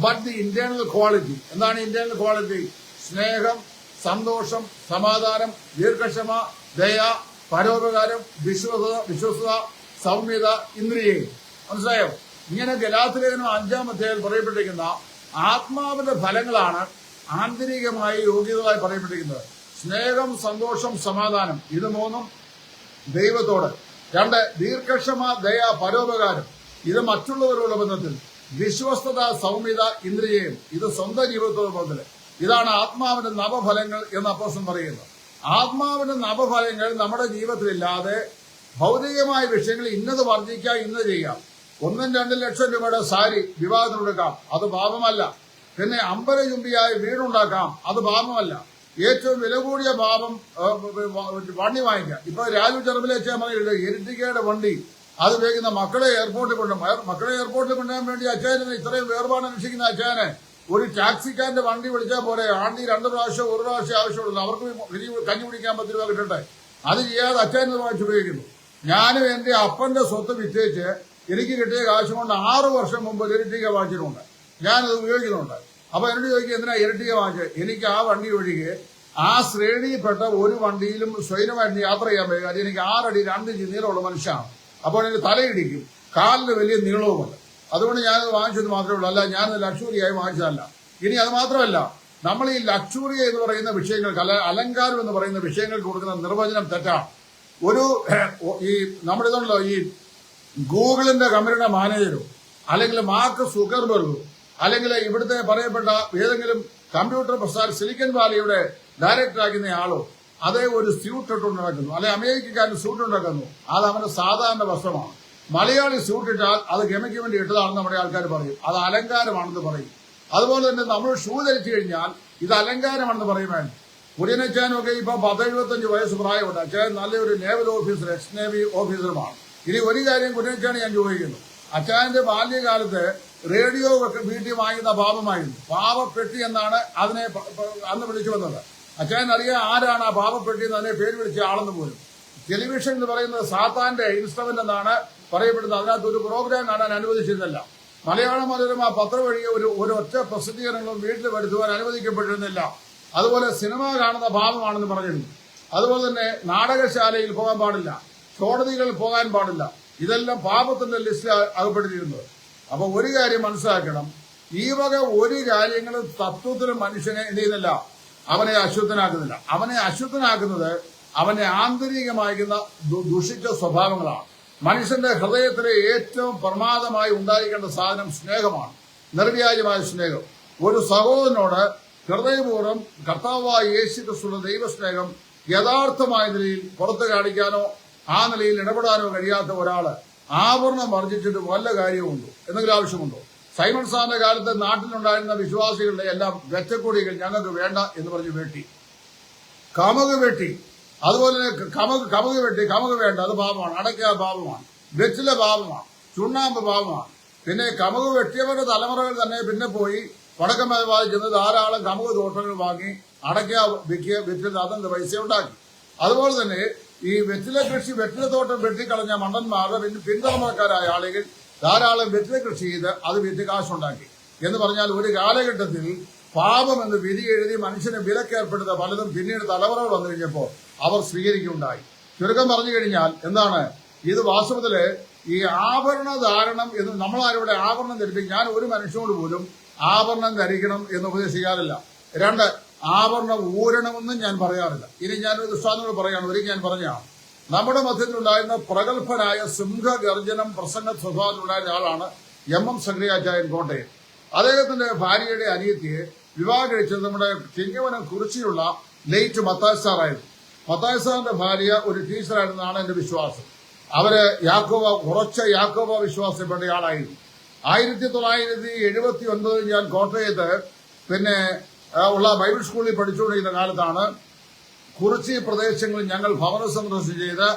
Speaker 1: but the internal quality. എന്താണ് ഇന്റേണൽ ക്വാളിറ്റി? സ്നേഹം, സന്തോഷം, സമാധാനം, ദീർഘക്ഷമ, ദയ, പരോപകാരം, വിശ്വസത, സൗമ്യത, ഇന്ദ്രിയം. മനസ്സിലായോ? ഇങ്ങനെ ഗലാത്യലേഖനം 5-ാം അധ്യായത്തിൽ പറയപ്പെട്ടിരിക്കുന്ന ആത്മാവിന്റെ ഫലങ്ങളാണ് ആന്തരികമായി യോഗ്യതകളായി പറയപ്പെട്ടിരിക്കുന്നത്. സ്നേഹം, സന്തോഷം, സമാധാനം, ഇത് 3 ദൈവത്തോട്. 2 ദീർഘക്ഷമ, ദയ, പരോപകാരം, ഇത് മറ്റുള്ളവരോടുള്ള ബന്ധത്തിൽ. വിശ്വസ്തത, സൗമ്യത, ഇന്ദ്രിയം, ഇത് സ്വന്തം ജീവിതത്തോട് ബന്ധത്തിൽ. ഇതാണ് ആത്മാവിന്റെ നവഫലങ്ങൾ എന്ന് അപ്പോസ്തലൻ പറയുന്നത്. ആത്മാവിന്റെ നവഫലങ്ങൾ നമ്മുടെ ജീവിതത്തിലില്ലാതെ ഭൗതികമായ വിഷയങ്ങൾ ഇന്നത് വർദ്ധിക്കാം, ഇന്നത് ചെയ്യാം. 1-2 ലക്ഷം രൂപയുടെ സാരി വിവാഹത്തിന് കൊടുക്കാം, അത് പാപമല്ല. പിന്നെ അമ്പരചുംബിയായ വീടുണ്ടാക്കാം, അത് പാപമല്ല. ഏറ്റവും വില കൂടിയ പാപം വണ്ടി വാങ്ങിക്കാം. ഇപ്പൊ രാജു ചെറുപ്പിലേച്ചാൽ മതിയില്ല, ഇരട്ടിക്കയുടെ വണ്ടി അത് ഉപയോഗിക്കുന്ന മക്കളെ എയർപോർട്ടിൽ കൊണ്ടുപോകാൻ വേണ്ടി അച്ചായനെ ഇത്രയും വേർപാട് അനുഷ്ഠിക്കുന്ന അച്ചായനെ ഒരു ടാക്സിക്കാരന്റെ വണ്ടി വിളിച്ചാൽ പോലെ ആണ്ടി 2 പ്രാവശ്യം 1 പ്രാവശ്യം ആവശ്യമുള്ളൂ. അവർക്ക് കഞ്ഞി കുടിക്കാൻ 10 രൂപ കിട്ടട്ടെ. അത് ചെയ്യാതെ അച്ചായനെ വാങ്ങിച്ച് ഉപയോഗിക്കുന്നു. ഞാനും എന്റെ അപ്പന്റെ സ്വത്ത് വിറ്റേച്ച് എനിക്ക് കിട്ടിയ കാശ് കൊണ്ട് 6 വർഷം മുമ്പ് ഒരു ഇരട്ടിക്ക വാങ്ങിച്ചിട്ടുണ്ട്. ഞാനത് ഉപയോഗിക്കുന്നുണ്ട്. അപ്പൊ എന്നോട് ചോദിക്കുക എന്തിനാ ഇരട്ടിക്ക വാങ്ങിച്ചത്? എനിക്ക് ആ വണ്ടി ഒഴികെ ആ ശ്രേണിയിൽപ്പെട്ട ഒരു വണ്ടിയിലും സ്വൈരമായിട്ട് യാത്ര ചെയ്യാൻ പറ്റും. അത് എനിക്ക് 6 അടി 2 ഇഞ്ച് നീളമുള്ള മനുഷ്യനാണ്. അപ്പോൾ എനിക്ക് തലയിടിക്കും, കാലിന് വലിയ നീളവുമുണ്ട്. അതുകൊണ്ട് ഞാനത് വാങ്ങിച്ചത് മാത്രമേ ഉള്ളൂ, അല്ല ഞാനത് ലക്ഷൂറിയായി വാങ്ങിച്ചതല്ല. ഇനി അത് മാത്രമല്ല, നമ്മൾ ഈ ലക്ഷൂറി എന്ന് പറയുന്ന വിഷയങ്ങൾക്ക് അലങ്കാരം എന്ന് പറയുന്ന വിഷയങ്ങൾക്ക് കൊടുക്കുന്ന നിർവചനം തെറ്റാണ്. ഈ നമ്മുടെ ഇതുണ്ടല്ലോ, ഈ ഗൂഗിളിന്റെ കമ്പനിയുടെ മാനേജരോ അല്ലെങ്കിൽ മാർക്ക് സുക്കർബർഗോ അല്ലെങ്കിൽ ഇവിടുത്തെ പറയപ്പെട്ട ഏതെങ്കിലും കമ്പ്യൂട്ടർ പ്രസ്ഥാന സിലിക്കൺ വാലിയുടെ ഡയറക്ടർ ആക്കുന്ന ആളോ അതേ ഒരു സ്യൂട്ട് ഇട്ടുണ്ടാക്കുന്നു, അല്ലെ അമേരിക്കക്കാരൻ സ്യൂട്ട് ഉണ്ടാക്കുന്നു, അത് അവന്റെ സാധാരണ വസ്ത്രമാണ്. മലയാളി സ്യൂട്ട് ഇട്ടാൽ അത് ഗമയ്ക്ക് വേണ്ടി ഇട്ടതാണെന്ന് നമ്മുടെ ആൾക്കാർ പറയും, അത് അലങ്കാരമാണെന്ന് പറയും. അതുപോലെ തന്നെ നമ്മൾ ഷൂ ധരിച്ചു കഴിഞ്ഞാൽ ഇത് അലങ്കാരമാണെന്ന് പറയുവാൻ. കുര്യനച്ചാനൊക്കെ ഇപ്പൊ 10-75 വയസ്സ് പ്രായമുണ്ട്. അച്ഛൻ നല്ലൊരു നേവൽ ഓഫീസർ, എക്സ് നേവി ഓഫീസറുമാണ്. ഇനി ഒരു കാര്യം കുര്യനച്ചാണ് ഞാൻ ചോദിക്കുന്നു, അച്ഛന്റെ ബാല്യകാലത്ത് റേഡിയോ ഒക്കെ വീട്ടിൽ വാങ്ങുന്ന പാപമായിരുന്നു. പാവപ്പെട്ടി എന്നാണ് അതിനെ അന്ന് വിളിച്ചു വന്നത്. അച്ഛൻ അറിയാൻ ആരാണ് ആ പാവപ്പെട്ടി എന്ന് അതിനെ പേര് വിളിച്ച ആളെന്ന് പോലും. ടെലിവിഷൻ എന്ന് പറയുന്നത് സാത്താന്റെ ഇൻസ്ട്രുമെന്റ് എന്നാണ് പറയപ്പെടുന്നത്. അതിനകത്ത് ഒരു പ്രോഗ്രാം കാണാൻ അനുവദിച്ചിരുന്നില്ല. മലയാള മനോരമ പത്രം വഴിയെ ഒരു ഒറ്റ പ്രസിദ്ധീകരണങ്ങളും വീട്ടിൽ വരുത്തുവാൻ അനുവദിക്കപ്പെട്ടിരുന്നില്ല. അതുപോലെ സിനിമ കാണുന്ന പാപമാണെന്ന് പറഞ്ഞിരുന്നു. അതുപോലെ തന്നെ നാടകശാലയിൽ പോകാൻ പാടില്ല, കോടതികളിൽ പോകാൻ പാടില്ല. ഇതെല്ലാം പാപത്തിന്റെ ലിസ്റ്റിൽ അകപ്പെട്ടിരുന്നത്. അപ്പൊ ഒരു കാര്യം മനസ്സിലാക്കണം, ഈ വക ഒരു കാര്യങ്ങളും തത്വത്തിലും മനുഷ്യനെ എന്ത് ചെയ്യുന്നില്ല, അവനെ അശുദ്ധനാക്കുന്നില്ല. അവനെ അശുദ്ധനാക്കുന്നത് അവനെ ആന്തരികമാകുന്ന ദുഷിച്ച സ്വഭാവങ്ങളാണ്. മനുഷ്യന്റെ ഹൃദയത്തിലെ ഏറ്റവും പ്രമാദമായി ഉണ്ടായിരിക്കേണ്ട സാധനം സ്നേഹമാണ്, നിർവ്യാജമായ സ്നേഹം. ഒരു സഹോദരനോട് ഹൃദയപൂർവ്വം കർത്താവായ യേശു ക്രിസ്തുവിന്റെ ദൈവസ്നേഹം യഥാർത്ഥമായ നിലയിൽ പുറത്തു കാണിക്കാനോ ആ നിലയിൽ ഇടപെടാനോ കഴിയാത്ത ഒരാള് ആഭരണം വർജിച്ചിട്ട് വല്ല കാര്യമുണ്ടോ എന്തെങ്കിലും ആവശ്യമുണ്ടോ? സൈമൺ സാറിന്റെ കാലത്ത് നാട്ടിലുണ്ടായിരുന്ന വിശ്വാസികളുടെ എല്ലാം വെച്ചക്കൊടികൾ ഞങ്ങൾക്ക് വേണ്ട എന്ന് പറഞ്ഞ് വെട്ടി, കമുക് വെട്ടി. അതുപോലെ തന്നെ കമുക് വേണ്ട, അത് പാപമാണ്. അടയ്ക്ക പാപമാണ്, വെറ്റില പാപമാണ്, ചുണ്ണാമ്പ് പാപമാണ്. പിന്നെ കമുക് വെട്ടിയവരുടെ തലമുറകൾ തന്നെ പിന്നെ പോയി വടക്കൻ മലബാറിൽ ചെന്ന് ധാരാളം കമുക് തോട്ടങ്ങൾ വാങ്ങി അടയ്ക്ക വിൽക്കുക, വിറ്റിൽ അതെന്ത് പൈസ ഉണ്ടാക്കി. അതുപോലെ തന്നെ ഈ വെറ്റില തോട്ടം വെട്ടിക്കളഞ്ഞ മണ്ടന്മാരുടെ പിന്തലമുറക്കാരായ ആളുകൾ ധാരാളം വെറ്റില കൃഷി ചെയ്ത് അത് വിറ്റ് കാശുണ്ടാക്കി. എന്ന് പറഞ്ഞാൽ ഒരു കാലഘട്ടത്തിൽ പാപം എന്ന് വിധി എഴുതി മനുഷ്യനെ വിലക്കേർപ്പെടുത്ത പലതും പിന്നീട് തലമുറകൾ വന്നു കഴിഞ്ഞപ്പോൾ അവർ സ്വീകരിക്കുകയുണ്ടായി. ചുരുക്കം പറഞ്ഞു കഴിഞ്ഞാൽ എന്താണ് ഇത്? വാസ്തവത്തില് ഈ ആഭരണ ധാരണം എന്ന് നമ്മളാരിവിടെ ആഭരണം ധരിപ്പിക്കും. ഞാൻ ഒരു മനുഷ്യനോട് പോലും ആഭരണം ധരിക്കണം എന്ന് ഉപദേശിക്കാറില്ല. 2, ആഭരണം ഊരണമെന്നും ഞാൻ പറയാറില്ല. ഇനി ഞാനൊരു ദൃഷ്ടാന്തം പറയാണ്. ഒരിക്കൽ ഞാൻ പറഞ്ഞാണ്, നമ്മുടെ മധ്യത്തിലുണ്ടായിരുന്ന പ്രഗത്ഭനായ സിംഹഗർജനം പ്രസംഗ സ്വഭാവത്തിലുണ്ടായിരുന്ന ആളാണ് എം സക്രിയാച്ചായൻ കോട്ടയം. അദ്ദേഹത്തിന്റെ ഭാര്യയുടെ അനിയത്തിയെ വിവാഹം കഴിച്ചത് നമ്മുടെ ചിങ്ങവനം കുറിച്ചിയുള്ള ലേറ്റ് മത്തായി സാറായിരുന്നു. മത്തായി സാറിന്റെ ഭാര്യ ഒരു ടീച്ചറായിരുന്നാണ് എന്റെ വിശ്വാസം. അവര് ഉറച്ച യാക്കോബ വിശ്വാസപ്പെട്ട ആളായിരുന്നു. 1979 ഞാൻ കോട്ടയത്ത് പിന്നെ ഉള്ള ബൈബിൾ സ്കൂളിൽ പഠിച്ചുകൊണ്ടിരിക്കുന്ന കാലത്താണ് കുറിച്ചി പ്രദേശങ്ങളിൽ ഞങ്ങൾ ഭവന സന്ദർശനം ചെയ്ത്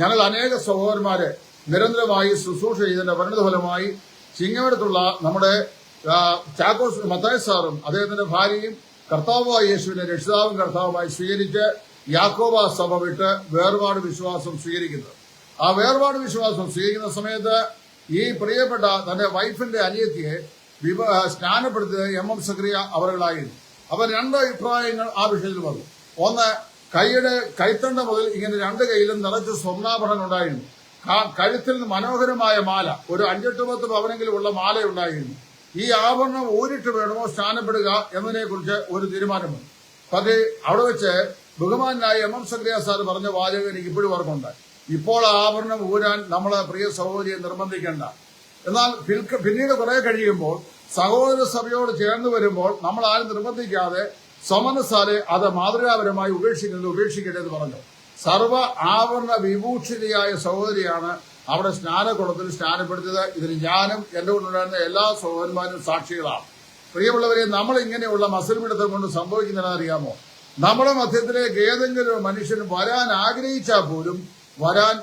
Speaker 1: ഞങ്ങൾ അനേക സഹോദരന്മാരെ നിരന്തരമായി ശുശ്രൂഷ ചെയ്തതിന്റെ പരിണിതഫലമായി ചിങ്ങവനത്തുള്ള നമ്മുടെ ചാക്കോസ് മത്തായി സാറും അദ്ദേഹത്തിന്റെ ഭാര്യയും കർത്താവായ യേശുവിനെ രക്ഷിതാവും കർത്താവുമായി സ്വീകരിച്ച് യാക്കോബ സഭ വിട്ട് വേർപാട് വിശ്വാസം സ്വീകരിക്കുന്നത്. ആ വേർപാട് വിശ്വാസം സ്വീകരിക്കുന്ന സമയത്ത് ഈ പ്രിയപ്പെട്ട തന്റെ വൈഫിന്റെ അനിയത്തിയെ സ്നാനപ്പെടുത്തിയത് എം സക്രിയ അവരുകളായിരുന്നു. അപ്പൊ 2 അഭിപ്രായങ്ങൾ ആ വിഷയത്തിൽ വന്നു. ഒന്ന്, കൈത്തണ്ട മുതൽ ഇങ്ങനെ 2 കൈയിലും നിറച്ച് സ്വർണ്ണാഭരണം ഉണ്ടായിരുന്നു. കഴുത്തിൽ മനോഹരമായ മാല, ഒരു 5-10 പവനെങ്കിലും ഉള്ള മാല ഉണ്ടായിരുന്നു. ഈ ആഭരണം ഊരിട്ട് വേണമോ സ്നാനപ്പെടുക എന്നതിനെ കുറിച്ച് ഒരു തീരുമാനമുണ്ട്. പക്ഷേ അവിടെ വെച്ച് ബഹുമാനായ എം സക്രിയ സാർ പറഞ്ഞ വാചകം എനിക്ക് ഇപ്പോഴും ഓർമ്മയുണ്ട്. ഇപ്പോൾ ആഭരണം ഊരാൻ നമ്മളെ പ്രിയ സഹോദരിയെ നിർബന്ധിക്കേണ്ട. എന്നാൽ പിന്നീട് കുറെ കഴിയുമ്പോൾ സഹോദര സഭയോട് ചേർന്ന് വരുമ്പോൾ നമ്മൾ ആരും നിർബന്ധിക്കാതെ സമനസാലെ അത് മാതൃകാപരമായി ഉപേക്ഷിക്കട്ടെ എന്ന് പറഞ്ഞു. സർവ ആവരണ വിഭൂഷിതയായ സഹോദരിയാണ് അവിടെ സ്നാനകുളത്തിൽ സ്നാനപ്പെടുത്തിയത്. ഇതിന് ഞാനും എന്റെ കൂടെ എല്ലാ സഹോദരന്മാരും സാക്ഷികളാണ്. പ്രിയമുള്ളവരെ, നമ്മൾ ഇങ്ങനെയുള്ള മത്സരപിടുത്തം കൊണ്ട് സംഭവിക്കുന്നതെന്നറിയാമോ? നമ്മുടെ മധ്യത്തിലേക്ക് ഏതെങ്കിലും മനുഷ്യൻ വരാൻ ആഗ്രഹിച്ചാൽ പോലും വരാൻ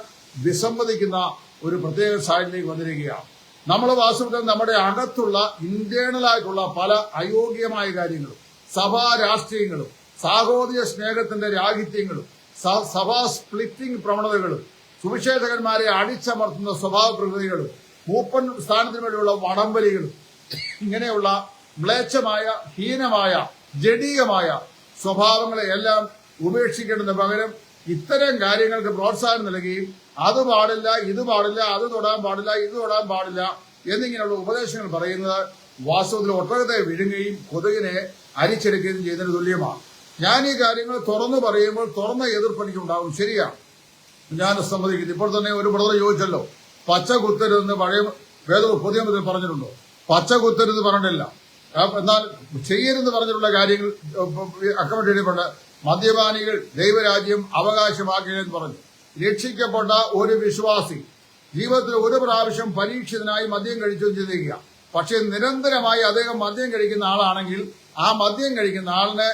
Speaker 1: വിസമ്മതിക്കുന്ന ഒരു പ്രത്യേക സാഹചര്യത്തിലേക്ക് വന്നിരിക്കുകയാണ്. നമ്മൾ വാസ്തവത്തിൽ നമ്മുടെ അകത്തുള്ള ഇന്റേണലായിട്ടുള്ള പല അയോഗ്യമായ കാര്യങ്ങളും സഭാ രാഷ്ട്രീയങ്ങളും സാഹോദര്യ സ്നേഹത്തിന്റെ രാഹിത്യങ്ങളും സഭാ സ്പ്ലിറ്റിംഗ് പ്രവണതകളും സുവിശേഷകന്മാരെ അടിച്ചമർത്തുന്ന സ്വഭാവ പ്രകൃതികളും മൂപ്പൻ സ്ഥാനത്തിന് വേണ്ടിയുള്ള വടംവലികളും ഇങ്ങനെയുള്ള മ്ലേച്ഛമായ ഹീനമായ ജഡീകമായ സ്വഭാവങ്ങളെ എല്ലാം ഉപേക്ഷിക്കേണ്ടതിന് പകരം ഇത്തരം കാര്യങ്ങൾക്ക് പ്രോത്സാഹനം നൽകുകയും അത് പാടില്ല, ഇത് പാടില്ല, അത് തൊടാൻ പാടില്ല, ഇത് തൊടാൻ പാടില്ല എന്നിങ്ങനെയുള്ള ഉപദേശങ്ങൾ പറയുന്നത് വാസ്തവത്തിൽ ഒട്ടകത്തെ വിഴുങ്ങുകയും കൊതുകിനെ അരിച്ചെടുക്കുകയും ചെയ്യുന്നതിന് തുല്യമാണ്. ഞാൻ ഈ കാര്യങ്ങൾ തുറന്നു പറയുമ്പോൾ തുറന്ന എതിർപ്പെനിക്കുണ്ടാവും. ശരിയാണ്, ഞാൻ സമ്മതിക്കുന്നു. ഇപ്പോൾ തന്നെ ഒരു ബ്രദർ ചോദിച്ചല്ലോ, പച്ച കുത്തരുതെന്ന് പഴയ പുതിയ മുതൽ പറഞ്ഞിട്ടുണ്ടോ? പച്ച കുത്തരുത് പറഞ്ഞിട്ടില്ല. എന്നാൽ ചെയ്യരുതെന്ന് പറഞ്ഞിട്ടുള്ള കാര്യങ്ങൾ അക്കമിട്ടിട്ടുണ്ട്. മദ്യപാനികൾ ദൈവരാജ്യം അവകാശമാക്കുകയെന്ന് പറഞ്ഞു. രക്ഷിക്കപ്പെട്ട ഒരു വിശ്വാസി ജീവിതത്തിൽ ഒരു പ്രാവശ്യം പരീക്ഷിതനായി മദ്യം കഴിച്ചു ചിന്തിക്കുക. പക്ഷെ നിരന്തരമായി അദ്ദേഹം മദ്യം കഴിക്കുന്ന ആളാണെങ്കിൽ ആ മദ്യം കഴിക്കുന്ന ആളിന്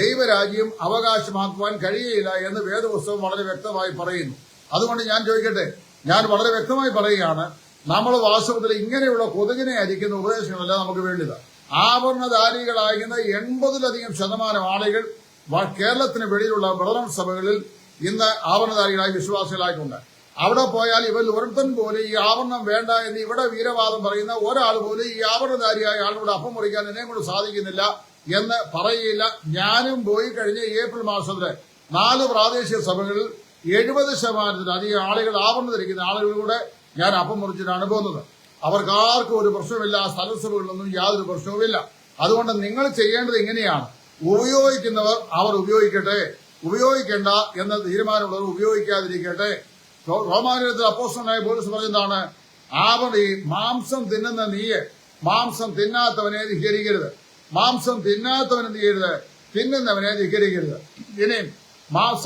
Speaker 1: ദൈവരാജ്യം അവകാശമാക്കുവാൻ കഴിയുകയില്ല എന്ന് വേദപുസ്തകം വളരെ വ്യക്തമായി പറയുന്നു. അതുകൊണ്ട് ഞാൻ ചോദിക്കട്ടെ, ഞാൻ വളരെ വ്യക്തമായി പറയുകയാണ്, നമ്മൾ വാസ്തവത്തിൽ ഇങ്ങനെയുള്ള കൊതുകിനെ അരിക്കുന്ന ഉപദേശങ്ങളല്ല നമുക്ക് വേണ്ടത്. ആഭരണധാരികളാകുന്ന 80% ആളുകൾ കേരളത്തിന് വെളിയിലുള്ള ബ്രദറൻ സഭകളിൽ ഇന്ന് ആഭരണധാരികളായി വിശ്വാസികളായിട്ടുണ്ട്. അവിടെ പോയാൽ ഇവർ ഒരുത്തൻ പോലെ ഈ ആഭരണം വേണ്ട എന്ന് ഇവിടെ വീരവാദം പറയുന്ന ഒരാൾ പോലും ഈ ആഭരണധാരിയായ ആളിനോട് അപ്പം മുറിക്കാൻ എന്നെ കൊണ്ട് സാധിക്കുന്നില്ല എന്ന് പറയുകയില്ല. ഞാനും പോയി കഴിഞ്ഞ ഏപ്രിൽ മാസത്തില് 4 പ്രാദേശിക സഭകളിൽ 70% ആളുകൾ ആഭരണം ധരിക്കുന്ന ആളുകളിലൂടെ ഞാൻ അപ്പം മുറിച്ചിട്ടാണ് പോകുന്നത്. അവർക്കാർക്കും ഒരു പ്രശ്നമില്ല, സ്ഥലസഭകളിലൊന്നും യാതൊരു പ്രശ്നവുമില്ല. അതുകൊണ്ട് നിങ്ങൾ ചെയ്യേണ്ടത് ഇങ്ങനെയാണ്, ഉപയോഗിക്കുന്നവർ അവർ ഉപയോഗിക്കട്ടെ, ഉപയോഗിക്കേണ്ട എന്ന തീരുമാനമുള്ളവർ ഉപയോഗിക്കാതിരിക്കട്ടെ. റോമാനിയത്തിൽ അപ്പോസ്തലനായ പൗലോസ് പറഞ്ഞതാണ്, മാംസം തിന്നുന്ന നീയെ മാംസം തിന്നാത്തവനെ ധിക്കരിക്കരുത്. മാംസം തിന്നാത്തവൻ എന്ത് ചെയ്യരുത്? തിന്നുന്നവനെ ധിക്കരിക്കരുത്. ഇനിയും